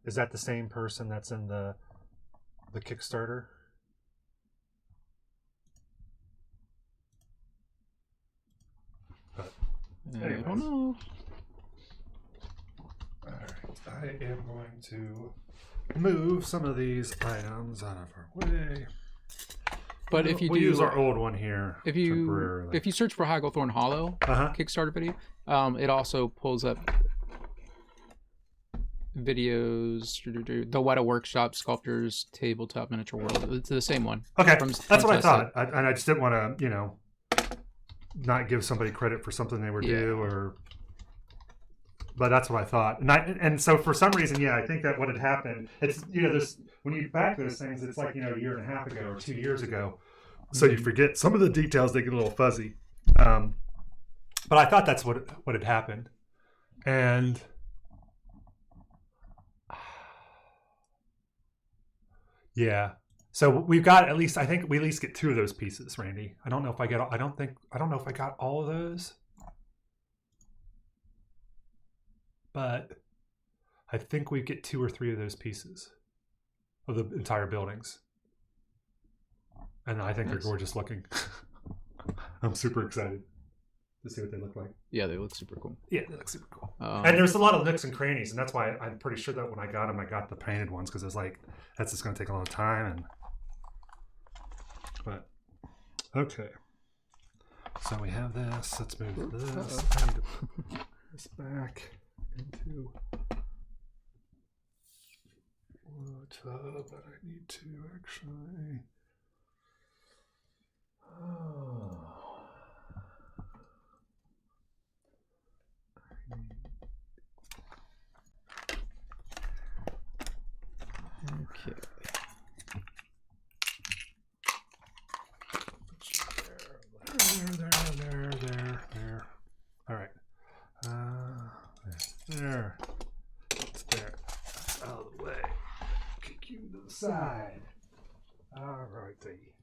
Is that the same person that's in the Kickstarter? But I anyways. don't know. All right. I am going to move some of these items out of our way. But if you we'll do use our old one here if temporarily. you search for Hagglethorn Hollow Kickstarter video, it also pulls up videos, the Weta Workshop Sculptors Tabletop Miniature World. It's the same one. Okay, that's what I thought. And I just didn't want to, not give somebody credit for something they were due, but that's what I thought. And so for some reason, I think that what had happened, it's, there's, when you back those things, it's like, a year and a half ago or 2 years ago. So you forget some of the details, they get a little fuzzy. But I thought that's what had happened. And yeah. So we've got I think we at least get 2 of those pieces, Randy. I don't know if I know if I got all of those. But I think we get 2 or 3 of those pieces of the entire buildings. And I think they're gorgeous looking. I'm super excited to see what they look like. Yeah, they look super cool. Yeah, they look super cool. And there's a lot of nooks and crannies, and that's why I'm pretty sure that when I got them, I got the painted ones, because I was like, that's just going to take a long time. But okay, so we have this. Let's move this. I need to put this back into a tub, but I need to actually. Okay. There. All right. There. It's there. That's out of the way. Kick you to the side. All righty.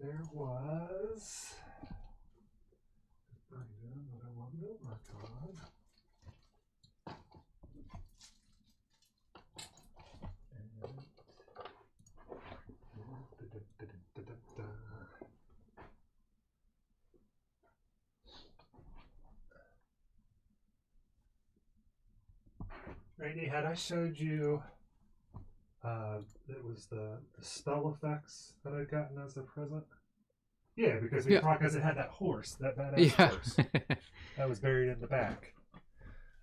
There was. What I want to work on. Randy, had I showed you it was the spell effects that I'd gotten as a present? Yeah, because it had that horse, that badass horse that was buried in the back.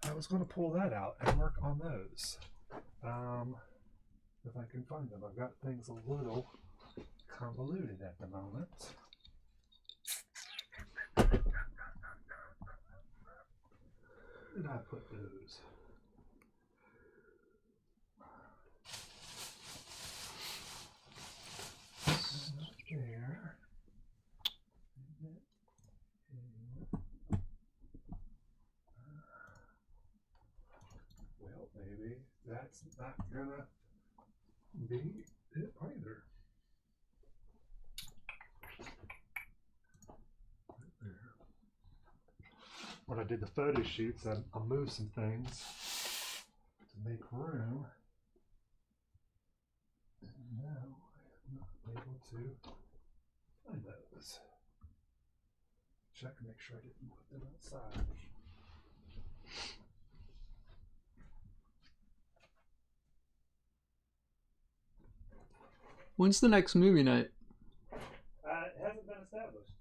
I was going to pull that out and work on those. If I can find them. I've got things a little convoluted at the moment. Where did I put those? There. Well, maybe that's not gonna be it either. Right there. When I did the photo shoots, I moved some things to make room. And now I am not able to find those. Check to make sure I didn't put them outside. When's the next movie night? It hasn't been established.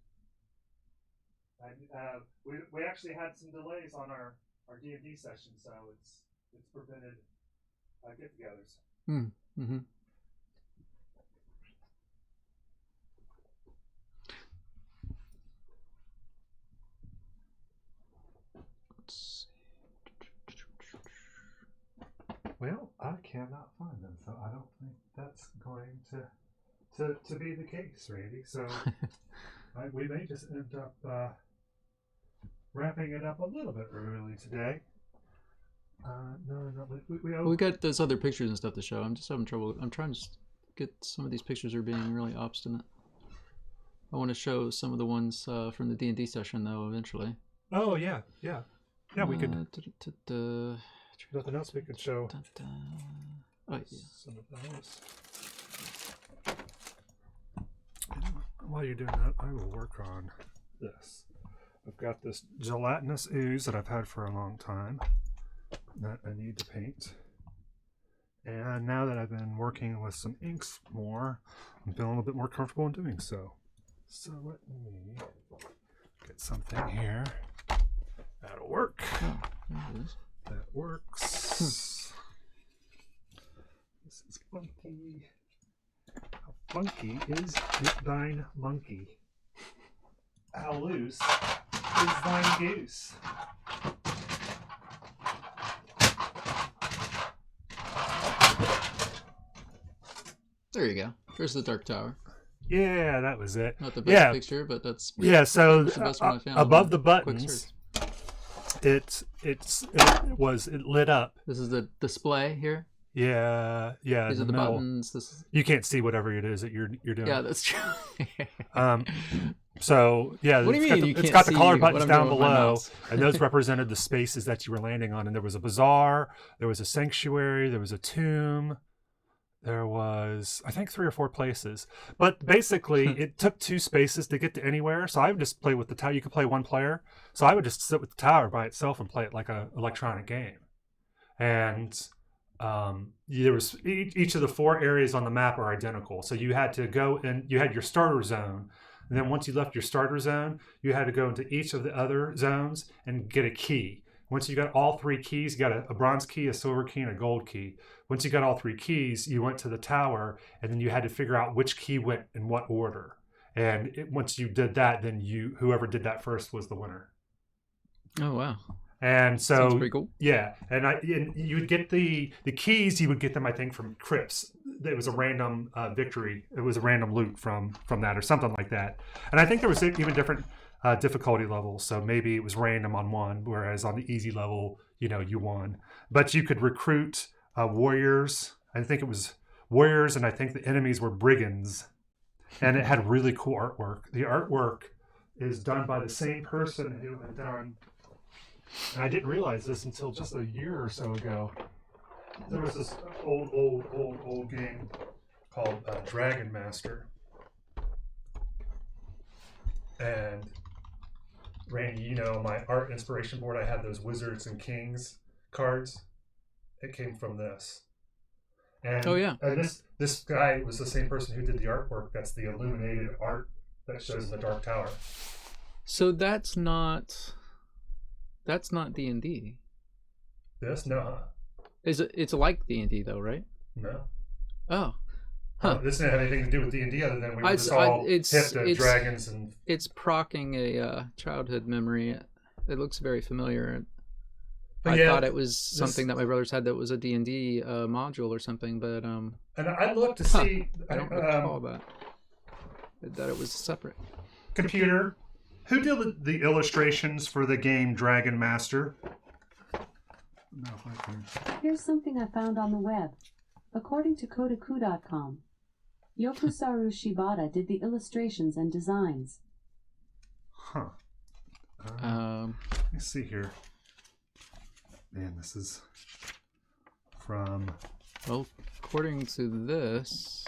We actually had some delays on our D&D session, so it's prevented get-togethers. Mm-hmm. Well, I cannot find them, so I don't think that's going to be the case, Randy. So we may just end up wrapping it up a little bit early today. We got those other pictures and stuff to show. I'm just having trouble. I'm trying to get some of these pictures are being really obstinate. I want to show some of the ones from the D&D session though eventually. Oh yeah, we could. Nothing else we could show. Oh, yeah. Some of those. While you're doing that, I will work on this. I've got this gelatinous ooze that I've had for a long time. that I need to paint. And now that I've been working with some inks more, I'm feeling a little bit more comfortable in doing so. So let me get something here. That'll work. Oh, there it is. That works. This is funky. How funky is thine monkey? How loose is thine goose? There you go. There's the Dark Tower. Yeah, that was it. Not the best Yeah, picture, but that's yeah. So the best one I found. above the Quick buttons, search. it lit up. This is the display here. Yeah. These in are the middle. buttons. This is, You can't see whatever it is that you're doing. yeah, that's true. So yeah, What do you mean you it's can't got the see color what buttons I'm down doing with my below, mouse? and those represented the spaces that you were landing on. And there was a bazaar, there was a sanctuary, there was a tomb, there was, I think, 3 or 4 places. But basically, it took 2 spaces to get to anywhere. So I would just play with the tower. You could play 1 player. So I would just sit with the tower by itself and play it like an electronic game. And there was each of the 4 areas on the map are identical. So you had to go and you had your starter zone. And then once you left your starter zone, you had to go into each of the other zones and get a key. Once you got all 3 keys, you got a bronze key, a silver key, and a gold key. Once you got all 3 keys, you went to the tower, and then you had to figure out which key went in what order. And once you did that, then whoever did that first was the winner. Oh wow. And so, Sounds pretty cool. yeah, and you would get the keys. You would get them, I think, from crypts. It was a random victory. It was a random loot from that or something like that. And I think there was even different difficulty levels. So maybe it was random on one, whereas on the easy level, you won. But you could recruit warriors. I think it was warriors, and I think the enemies were brigands. And it had really cool artwork. The artwork is done by the same person who had done. And I didn't realize this until just a year or so ago. There was this old game called Dragon Master. And Randy, my art inspiration board, I had those Wizards and Kings cards. It came from this. And, Oh, yeah. And this guy was the same person who did the artwork. That's the illuminated art that shows in the Dark Tower. So that's not D&D. This? No. Is it? It's like D&D though, right? No. Oh. Huh. This didn't have anything to do with D&D other than we were just all hip to dragons and... It's procking a childhood memory. It looks very familiar. But I thought it was something that my brothers had that was a D&D module or something, but And I looked to see... I don't recall that it was separate. Computer, who did the illustrations for the game Dragon Master? No, Here's something I found on the web. According to Kotaku.com, Yokusaru Shibata did the illustrations and designs. Huh. Let me see here. Man, this is from... Well, according to this,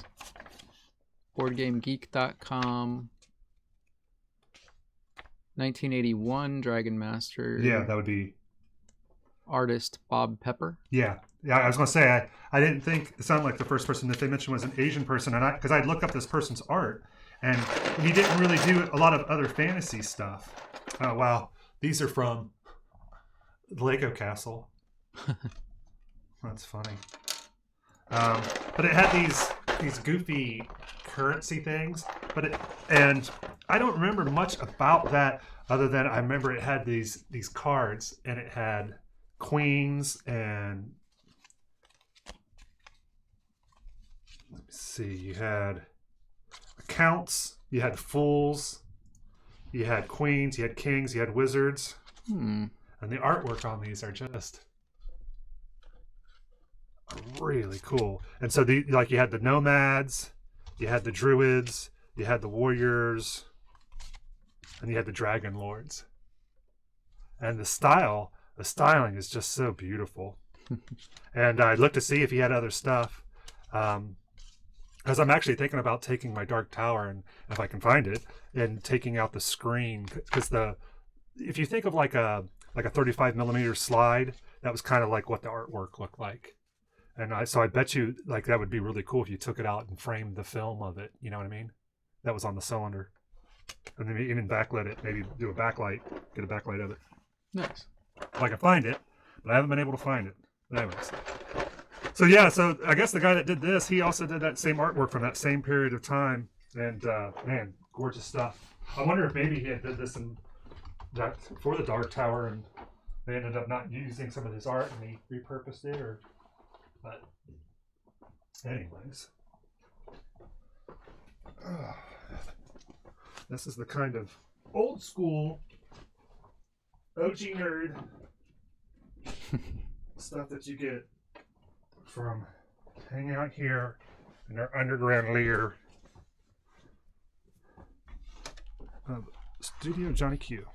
BoardGameGeek.com, 1981 Dragon Master. Yeah, that would be... Artist Bob Pepper. Yeah, I was going to say, I didn't think, it sounded like the first person that they mentioned was an Asian person, and because I looked up this person's art, and he didn't really do a lot of other fantasy stuff. Oh, wow. These are from the Lego Castle. That's funny. But it had these goofy currency things, and I don't remember much about that other than I remember it had these cards, and it had queens and let me see, you had counts, you had fools, you had queens, you had kings, you had wizards, and the artwork on these are just really cool. And so you had the nomads, you had the druids, you had the warriors, and you had the dragon lords. And the styling is just so beautiful. And I looked to see if he had other stuff. Because I'm actually thinking about taking my Dark Tower, and if I can find it, and taking out the screen. Because if you think of like a like a 35 millimeter slide. That was kind of like what the artwork looked like. And so I bet you like that would be really cool if you took it out and framed the film of it. You know what I mean? That was on the cylinder. And then even backlit it, maybe do a backlight, get a backlight of it. Nice. If I can find it, but I haven't been able to find it. But anyways. So yeah, so I guess the guy that did this, he also did that same artwork from that same period of time. And man, gorgeous stuff. I wonder if maybe he had did this in that for the Dark Tower and they ended up not using some of his art and he repurposed it or but anyways. This is the kind of old school OG nerd stuff that you get from hanging out here in our underground lair of Studio Johnny Q.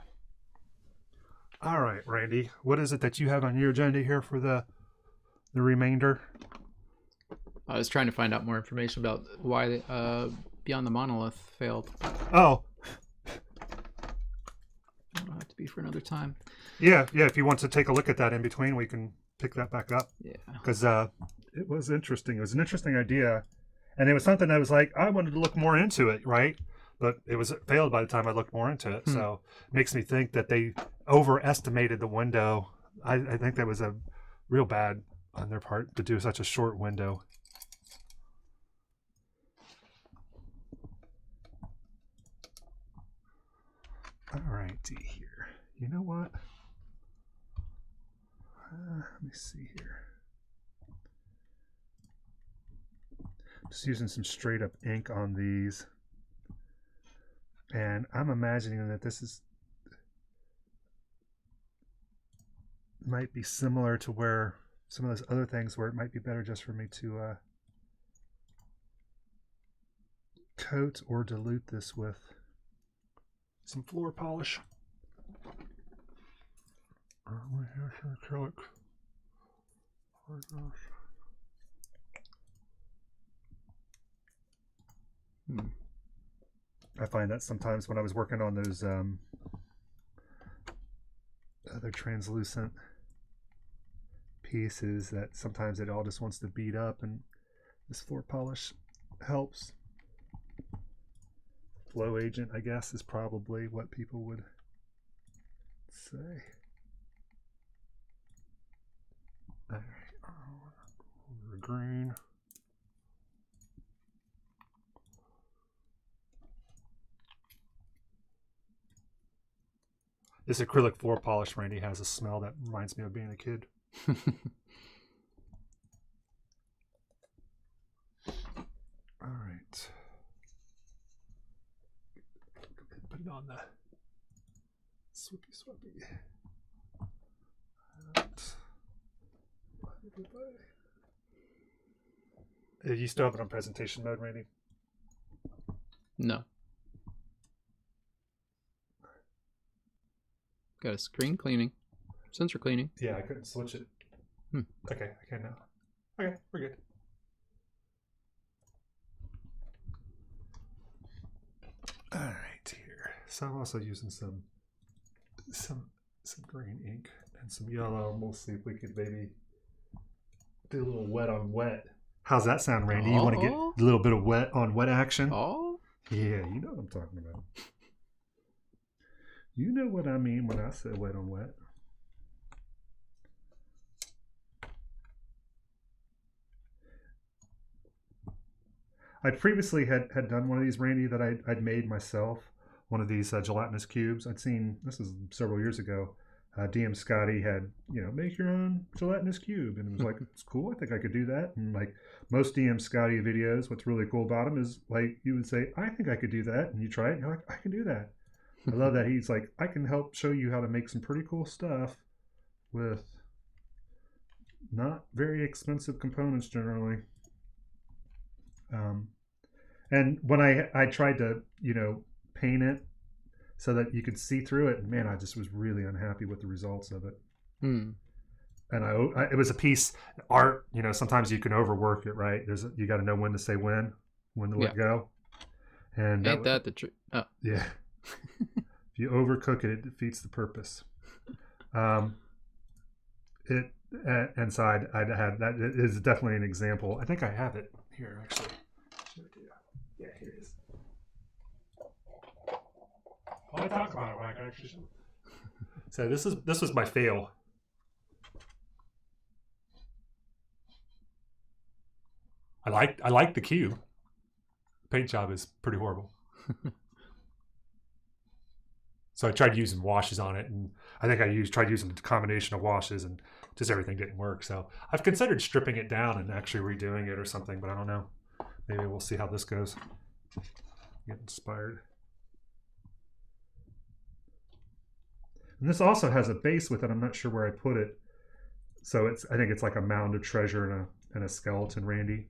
All right, Randy, what is it that you have on your agenda here for the remainder? I was trying to find out more information about why Beyond the Monolith failed. Oh, It'll have to be for another time. yeah. If you want to take a look at that in between, we can pick that back up. Yeah. Because it was interesting. It was an interesting idea. And it was something I was like, I wanted to look more into it, right? But it failed by the time I looked more into it. So it makes me think that they overestimated the window. I think that was a real bad on their part to do such a short window. All righty here. You know what? Let me see here. Just using some straight up ink on these. And I'm imagining that this is might be similar to where some of those other things where it might be better just for me to coat or dilute this with some floor polish. Here's some acrylic. I find that sometimes when I was working on those other translucent pieces, that sometimes it all just wants to beat up, and this floor polish helps. Flow agent, I guess, is probably what people would say. All right, green. This acrylic floor polish, Randy, has a smell that reminds me of being a kid. All right. Put it on the swippy swippy. You still have it on presentation mode, Randy? No. Got a screen cleaning, sensor cleaning. Yeah, I couldn't switch it. Okay, I can now. Okay, we're good. All right, here. So I'm also using some green ink and some yellow. And we'll see if we could maybe do a little wet on wet. How's that sound, Randy? You want to get a little bit of wet on wet action? Oh, yeah, you know what I'm talking about. You know what I mean when I say wet on wet. I previously had done one of these, Randy, that I'd made myself. One of these gelatinous cubes. I'd seen, this is several years ago, DM Scotty had, make your own gelatinous cube. And it was like, it's cool. I think I could do that. And like most DM Scotty videos, what's really cool about them is like, you would say, I think I could do that. And you try it and you're like, I can do that. I love that he's like, I can help show you how to make some pretty cool stuff with not very expensive components generally. And when I tried to, paint it so that you could see through it, man, I just was really unhappy with the results of it. And it was a piece art, sometimes you can overwork it, right? You got to know when to say when to let go. And ain't that the truth? Oh. Yeah. If you overcook it, it defeats the purpose. It and so I'd had that. It is definitely an example. I think I have it here actually. Yeah, here it is. Well, I talk about it when I can actually show it. So this was my fail. I like the cube. The paint job is pretty horrible. So I tried using washes on it, and I think tried using a combination of washes, and just everything didn't work. So I've considered stripping it down and actually redoing it or something, but I don't know. Maybe we'll see how this goes. Get inspired. And this also has a base with it. I'm not sure where I put it. So I think it's like a mound of treasure and a skeleton, Randy.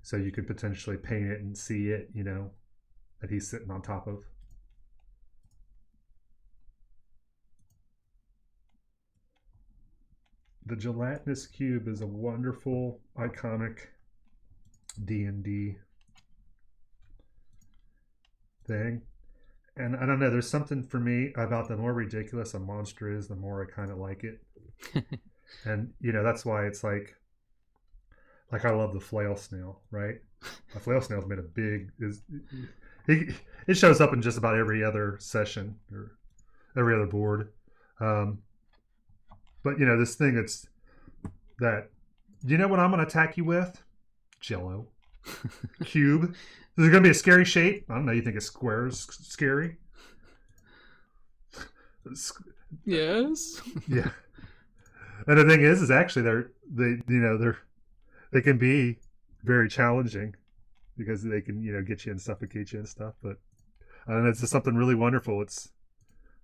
So you could potentially paint it and see it, you know, that he's sitting on top of. The gelatinous cube is a wonderful, iconic D&D thing. And I don't know, there's something for me about the more ridiculous a monster is, the more I kind of like it. And, you know, that's why it's like I love the flail snail, right? A flail snail's made a big... It shows up in just about every other session or every other board. But, you know, this thing, it's that... Do you know what I'm going to attack you with? Jello. Cube. Is it going to be a scary shape? I don't know. You think a square is scary? Yes. Yeah. And the thing is actually they can be very challenging because they can, you know, get you and suffocate you and stuff. But I don't know, it's just something really wonderful. It's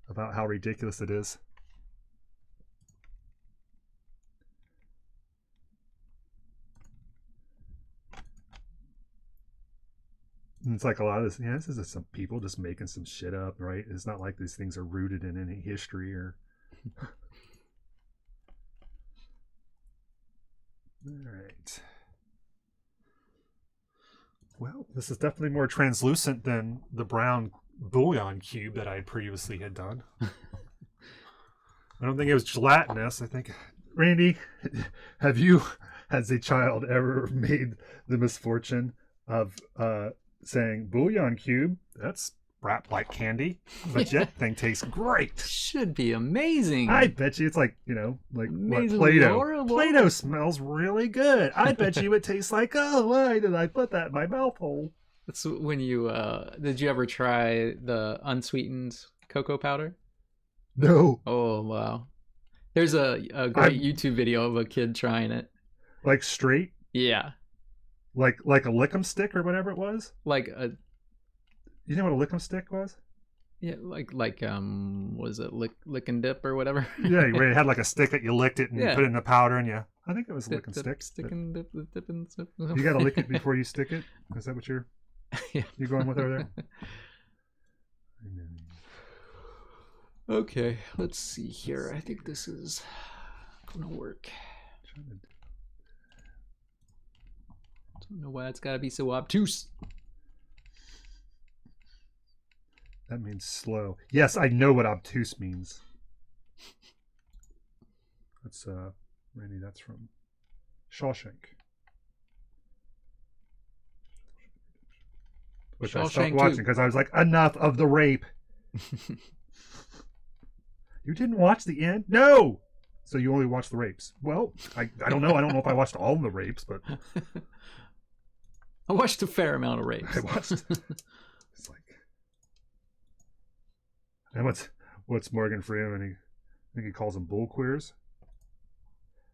about how ridiculous it is. And it's like a lot of this, you know, this is just some people just making some shit up, right? It's not like these things are rooted in any history or... All right. Well, this is definitely more translucent than the brown bouillon cube that I previously had done. I don't think it was gelatinous. I think, Randy, have you, as a child, ever made the misfortune of saying bouillon cube? That's wrapped like candy, but yet thing tastes great. Should be amazing. I bet you it's like, you know, like what, Amazingly Play-Doh. horrible. Play-Doh smells really good. I bet you it tastes like, oh, why did I put that in my mouth hole? That's when you did you ever try the unsweetened cocoa powder? No. Oh wow. There's a great YouTube video of a kid trying it. Like straight? Yeah. Like a lick'em stick or whatever it was? Like a... You know what a lick'em stick was? Yeah, like was it lick and dip or whatever? Yeah, where it had like a stick that you licked it and you put it in the powder and you... I think it was lick and stick. Stick and dip and dip. You gotta lick it before you stick it? Is that what you're going with over there? Okay, let's see here. I think this is gonna work. Don't know why it's gotta be so obtuse. That means slow. Yes, I know what obtuse means. That's Randy, that's from Shawshank. Which I stopped watching because I was like, enough of the rape. You didn't watch the end? No! So you only watched the rapes. Well, I don't know. I don't know if I watched all the rapes, but... I watched a fair amount of rapes. I watched... It's like... And what's Morgan Freeman? I think he calls them bull queers.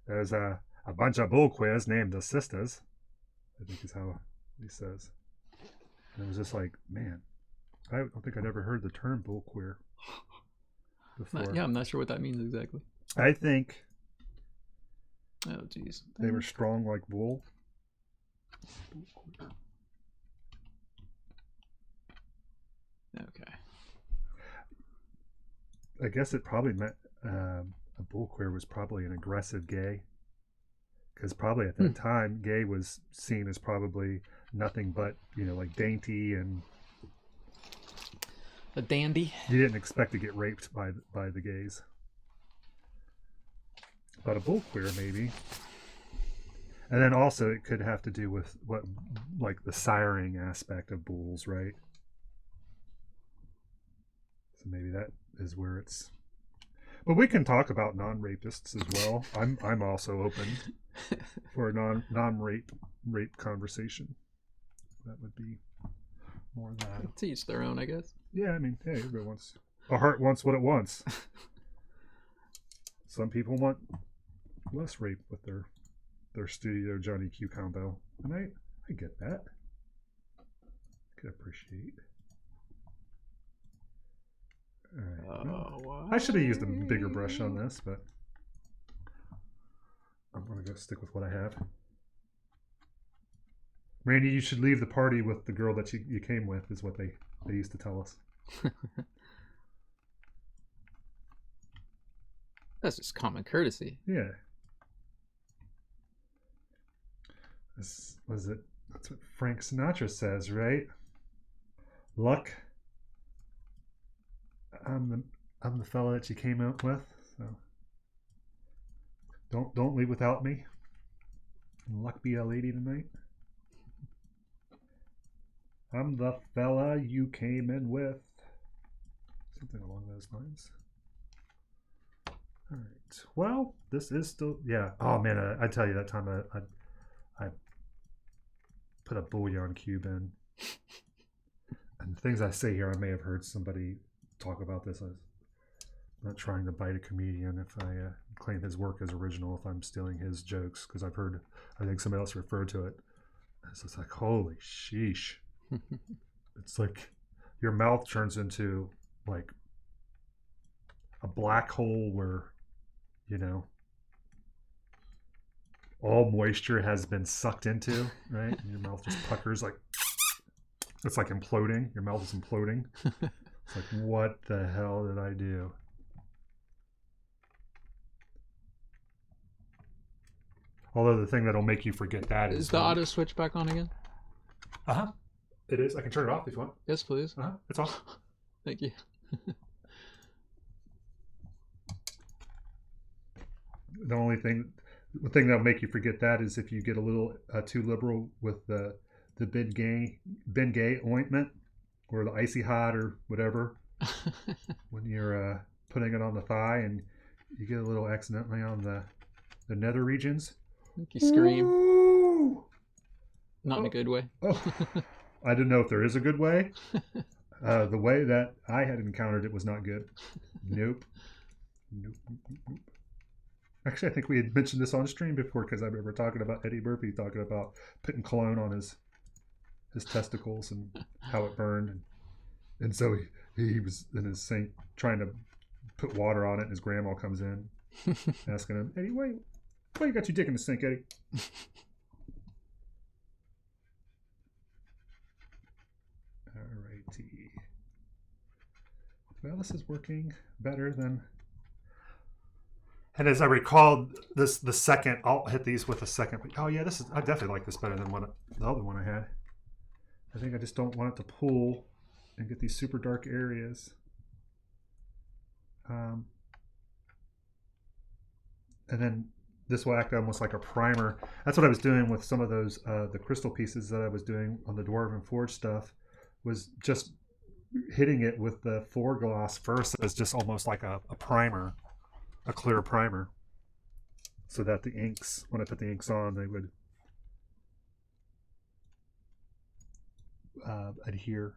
There's a bunch of bull queers named the sisters, I think is how he says. And it was just like, man, I don't think I'd ever heard the term bull queer before. Yeah, I'm not sure what that means exactly. I think oh geez, they were strong like wool. Okay. I guess it probably meant a bull queer was probably an aggressive gay, because probably at that time gay was seen as probably nothing but, you know, like dainty and a dandy. You didn't expect to get raped by the gays. But a bull queer maybe. And then also it could have to do with what, like the siring aspect of bulls, right? So maybe that is where it's. But we can talk about non-rapists as well. I'm also open for a non-rape conversation. That would be more that. To each their own, I guess. Yeah, I mean, hey, everybody wants, a heart wants what it wants. Some people want less rape with their Studio Johnny Q combo, and I get that. I could appreciate. All right. Well, I should have used a bigger brush on this, but I'm gonna go stick with what I have. Randy, you should leave the party with the girl that you came with, is what they used to tell us. That's just common courtesy. Yeah. This was it. That's what Frank Sinatra says, right? Luck. I'm the fella that you came out with, so don't leave without me. And luck be a lady tonight. I'm the fella you came in with. Something along those lines. All right. Well, this is still, yeah. Oh man, I tell you, that time I put a bouillon cube in, and the things I say here, I may have heard somebody talk about this. I'm not trying to bite a comedian if I claim his work as original, if I'm stealing his jokes, because I've heard, I think somebody else referred to it. It's just like, holy sheesh. It's like your mouth turns into like a black hole where, you know, all moisture has been sucked into, right? And your mouth just puckers, like it's like imploding. Your mouth is imploding. It's like, what the hell did I do? Although the thing that'll make you forget that is the auto switch back on again? Uh-huh. It is. I can turn it off if you want. Yes, please. Uh-huh. It's off. Thank you. The thing that'll make you forget that is if you get a little too liberal with the Ben-Gay ointment or the icy hot or whatever when you're putting it on the thigh and you get a little accidentally on the nether regions. You scream. Ooh! Not in a good way. Oh. I didn't know if there is a good way. The way that I had encountered it was not good. Nope. Actually, I think we had mentioned this on stream before, because I remember talking about Eddie Murphy talking about putting cologne on his testicles and how it burned, and so he was in his sink trying to put water on it, and his grandma comes in asking him, Eddie, why you got your dick in the sink, Eddie? Alrighty. Well, this is working better than. And as I recall, the second, I'll hit these with a second. But, oh yeah, I definitely like this better than the other one I had. I think I just don't want it to pull and get these super dark areas. And then this will act almost like a primer. That's what I was doing with some of those the crystal pieces that I was doing on the Dwarven Forge stuff, was just hitting it with the foreglass first as just almost like a primer. A clear primer, so that the inks, when I put the inks on, they would adhere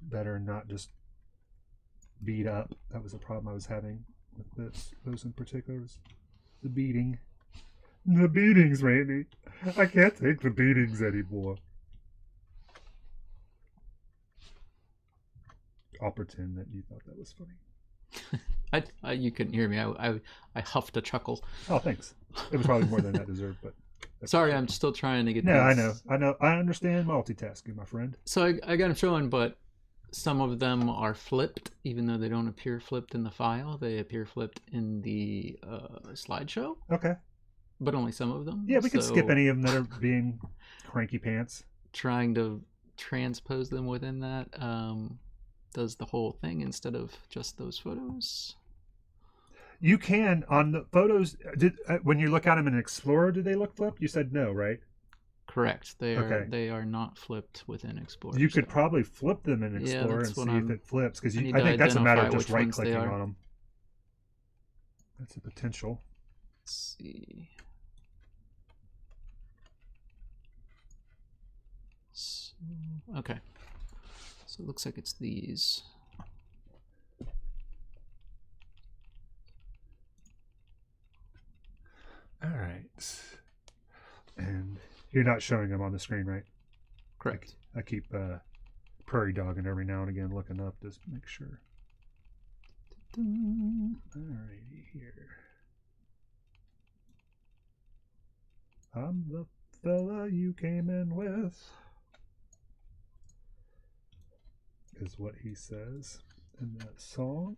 better and not just bead up. That was a problem I was having with those in particular. The beading. The beatings, Randy. I can't take the beatings anymore. I'll pretend that you thought that was funny. You couldn't hear me. I huffed a chuckle. Oh, thanks. It was probably more than that deserved, but sorry, I'm still trying to get. No, these. I know. I understand multitasking, my friend. So I got them showing, but some of them are flipped, even though they don't appear flipped in the file. They appear flipped in the slideshow. Okay. But only some of them. Yeah, we can skip any of them that are being cranky pants. Trying to transpose them within that does the whole thing instead of just those photos. You can on the photos. When you look at them in Explorer, do they look flipped? You said no, right? Correct. They are Okay. they are not flipped within Explorer. You could so- probably flip them in Yeah, Explorer and that's what see if I'm- it flips, because I I need to think that's a matter of identify just which ones they right-clicking are. on them. That's a potential. Let's see. So, okay. So it looks like it's these. All right. And you're not showing them on the screen, right? Correct. I keep prairie dogging every now and again, looking up to make sure. Alrighty here. I'm the fella you came in with, is what he says in that song.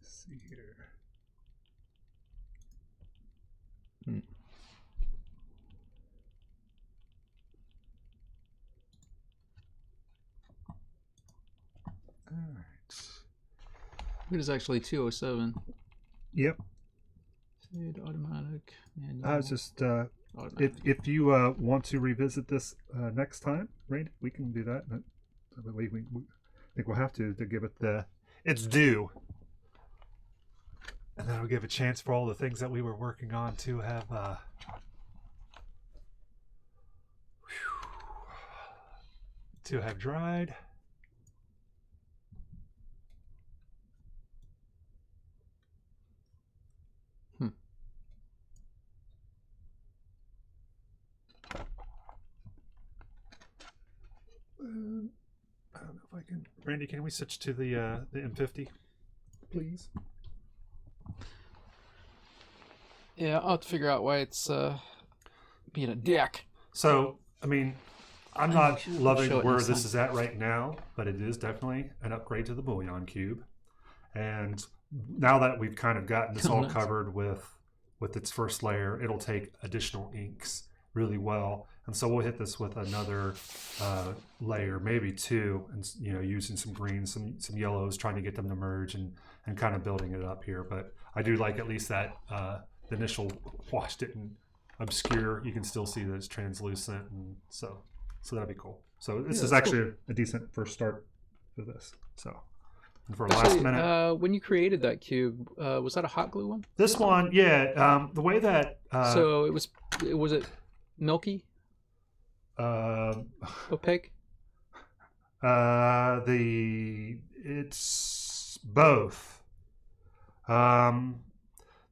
Let's see here. All right. It is actually 207. Yep. Fade, automatic, manual. I was just automatic. if you want to revisit this next time, Randy, we can do that. But we I think we'll have to give it its due, and that'll give a chance for all the things that we were working on to have dried. I don't know if I can. Randy, can we switch to the M50, please? Yeah, I'll have to figure out why it's being a dick. So, I mean, I'm not loving show it where next this time. is at right now, but it is definitely an upgrade to the Bouillon Cube. And now that we've kind of gotten this all Nice. covered with its first layer, it'll take additional inks really well. And so we'll hit this with another layer, maybe two, and using some greens, some yellows, trying to get them to merge and kind of building it up here. But I do like at least that the initial wash didn't obscure. You can still see that it's translucent, and so that'd be cool. So this is actually a decent first start for this. So and for Actually, last minute, when you created that cube, was that a hot glue one? this one, yeah, the way that So it was it milky, opaque? It's both.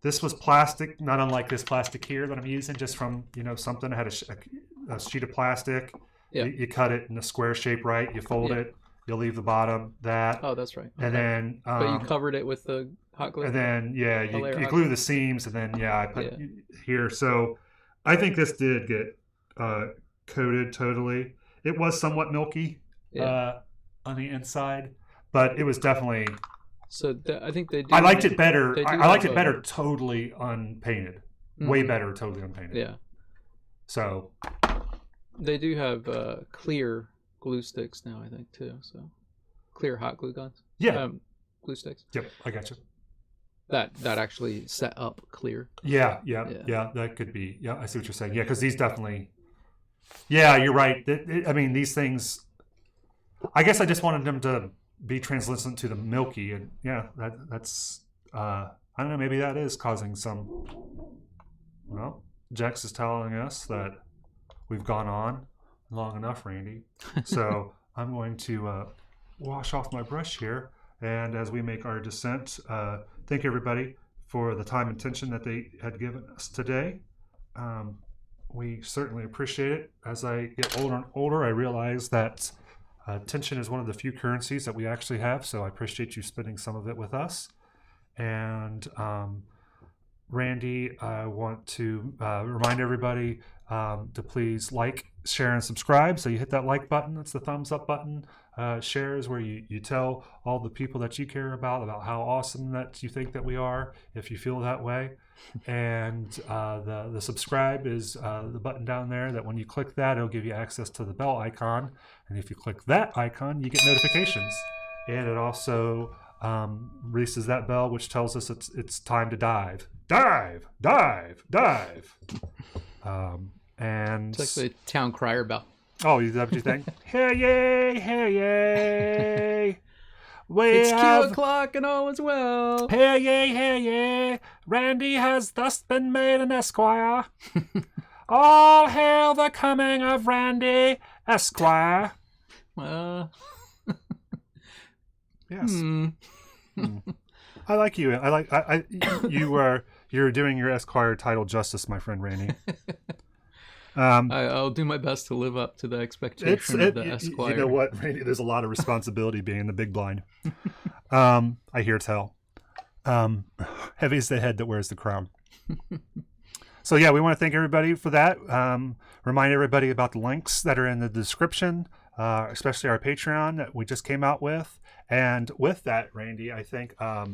This was plastic, not unlike this plastic here that I'm using, just from something that had a sheet of plastic. Yeah. You cut it in a square shape, right? You fold it. You'll leave the bottom that. Oh, that's right. And then. But you covered it with the hot glue. And then you hot glue glue. the seams, and then I put here. So I think this did get coated totally. It was somewhat milky on the inside, but it was definitely. So I think they do. I liked it better. they do I liked have it better totally unpainted. Way better totally unpainted. Yeah. So They do have clear glue sticks now, I think, too. So clear hot glue guns. yeah. Glue sticks. Yep. I got you. That actually set up clear. Yeah. That could be. Yeah. I see what you're saying. Yeah. Because these definitely. Yeah. You're right. I mean, these things. I guess I just wanted them to be translucent to the milky, and that's I don't know, maybe that is causing some. Well, Jex is telling us that we've gone on long enough, Randy, so I'm going to wash off my brush here, and as we make our descent, thank everybody for the time and attention that they had given us today. We certainly appreciate it. As I get older and older, I realize that attention is one of the few currencies that we actually have, so I appreciate you spending some of it with us. And Randy, I want to remind everybody to please like, share, and subscribe. So you hit that like button. That's the thumbs up button. Share is where you tell all the people that you care about how awesome that you think that we are, if you feel that way. And the subscribe is the button down there that when you click that, it'll give you access to the bell icon. And if you click that icon, you get notifications. And it also releases that bell, which tells us it's time to dive. Dive, dive, dive. And It's like the town crier bell. oh, is that what you think? Hey yay, hey yay. It's 2:00 and all is well. Hey yay. Randy has thus been made an esquire. All hail the coming of Randy, Esquire. Yes. I like you. You're doing your Esquire title justice, my friend Randy. I'll do my best to live up to the expectation of the Esquire. You know what, Randy? There's a lot of responsibility being in the big blind. I hear tell. Heavy is the head that wears the crown. So yeah, we want to thank everybody for that. Remind everybody about the links that are in the description, especially our Patreon that we just came out with. And with that, Randy, I think I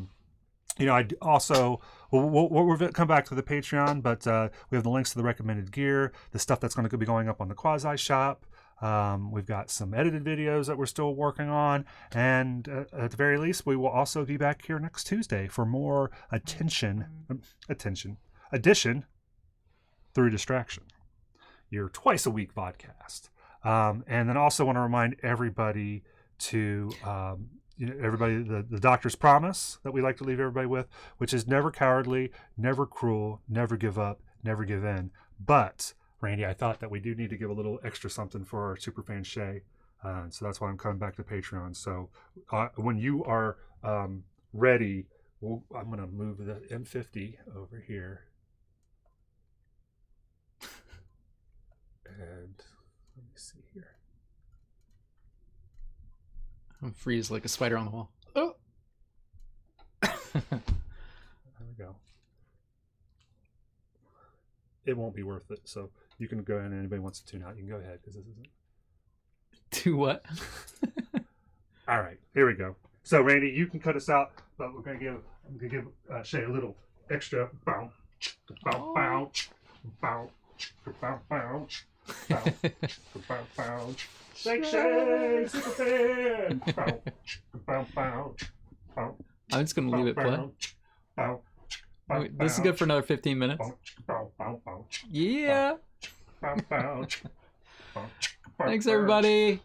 also we'll come back to the Patreon, but we have the links to the recommended gear, the stuff that's going to be going up on the Quasi Shop. We've got some edited videos that we're still working on, and at the very least, we will also be back here next Tuesday for more addition through distraction, your twice a week podcast. And then also want to remind everybody to the doctor's promise that we like to leave everybody with, which is never cowardly, never cruel, never give up, never give in. But Randy, I thought that we do need to give a little extra something for our superfan Shay, so that's why I'm coming back to Patreon. So when you are ready, I'm going to move the M50 over here, and let me see here. I'm freeze like a spider on the wall. Oh. There we go. It won't be worth it, so you can go ahead, and anybody wants to tune out, you can go ahead, because this isn't. Do what? All right, here we go. So Randy, you can cut us out, but I'm gonna give Shay a little extra bow, bow, bow, bow, bow, bow, bow, bow. Thanks, Shay, superfan. Bow, bow, bow, bow. I'm just gonna leave it play. Bow. Wait, this is good for another 15 minutes. Yeah. Thanks, everybody.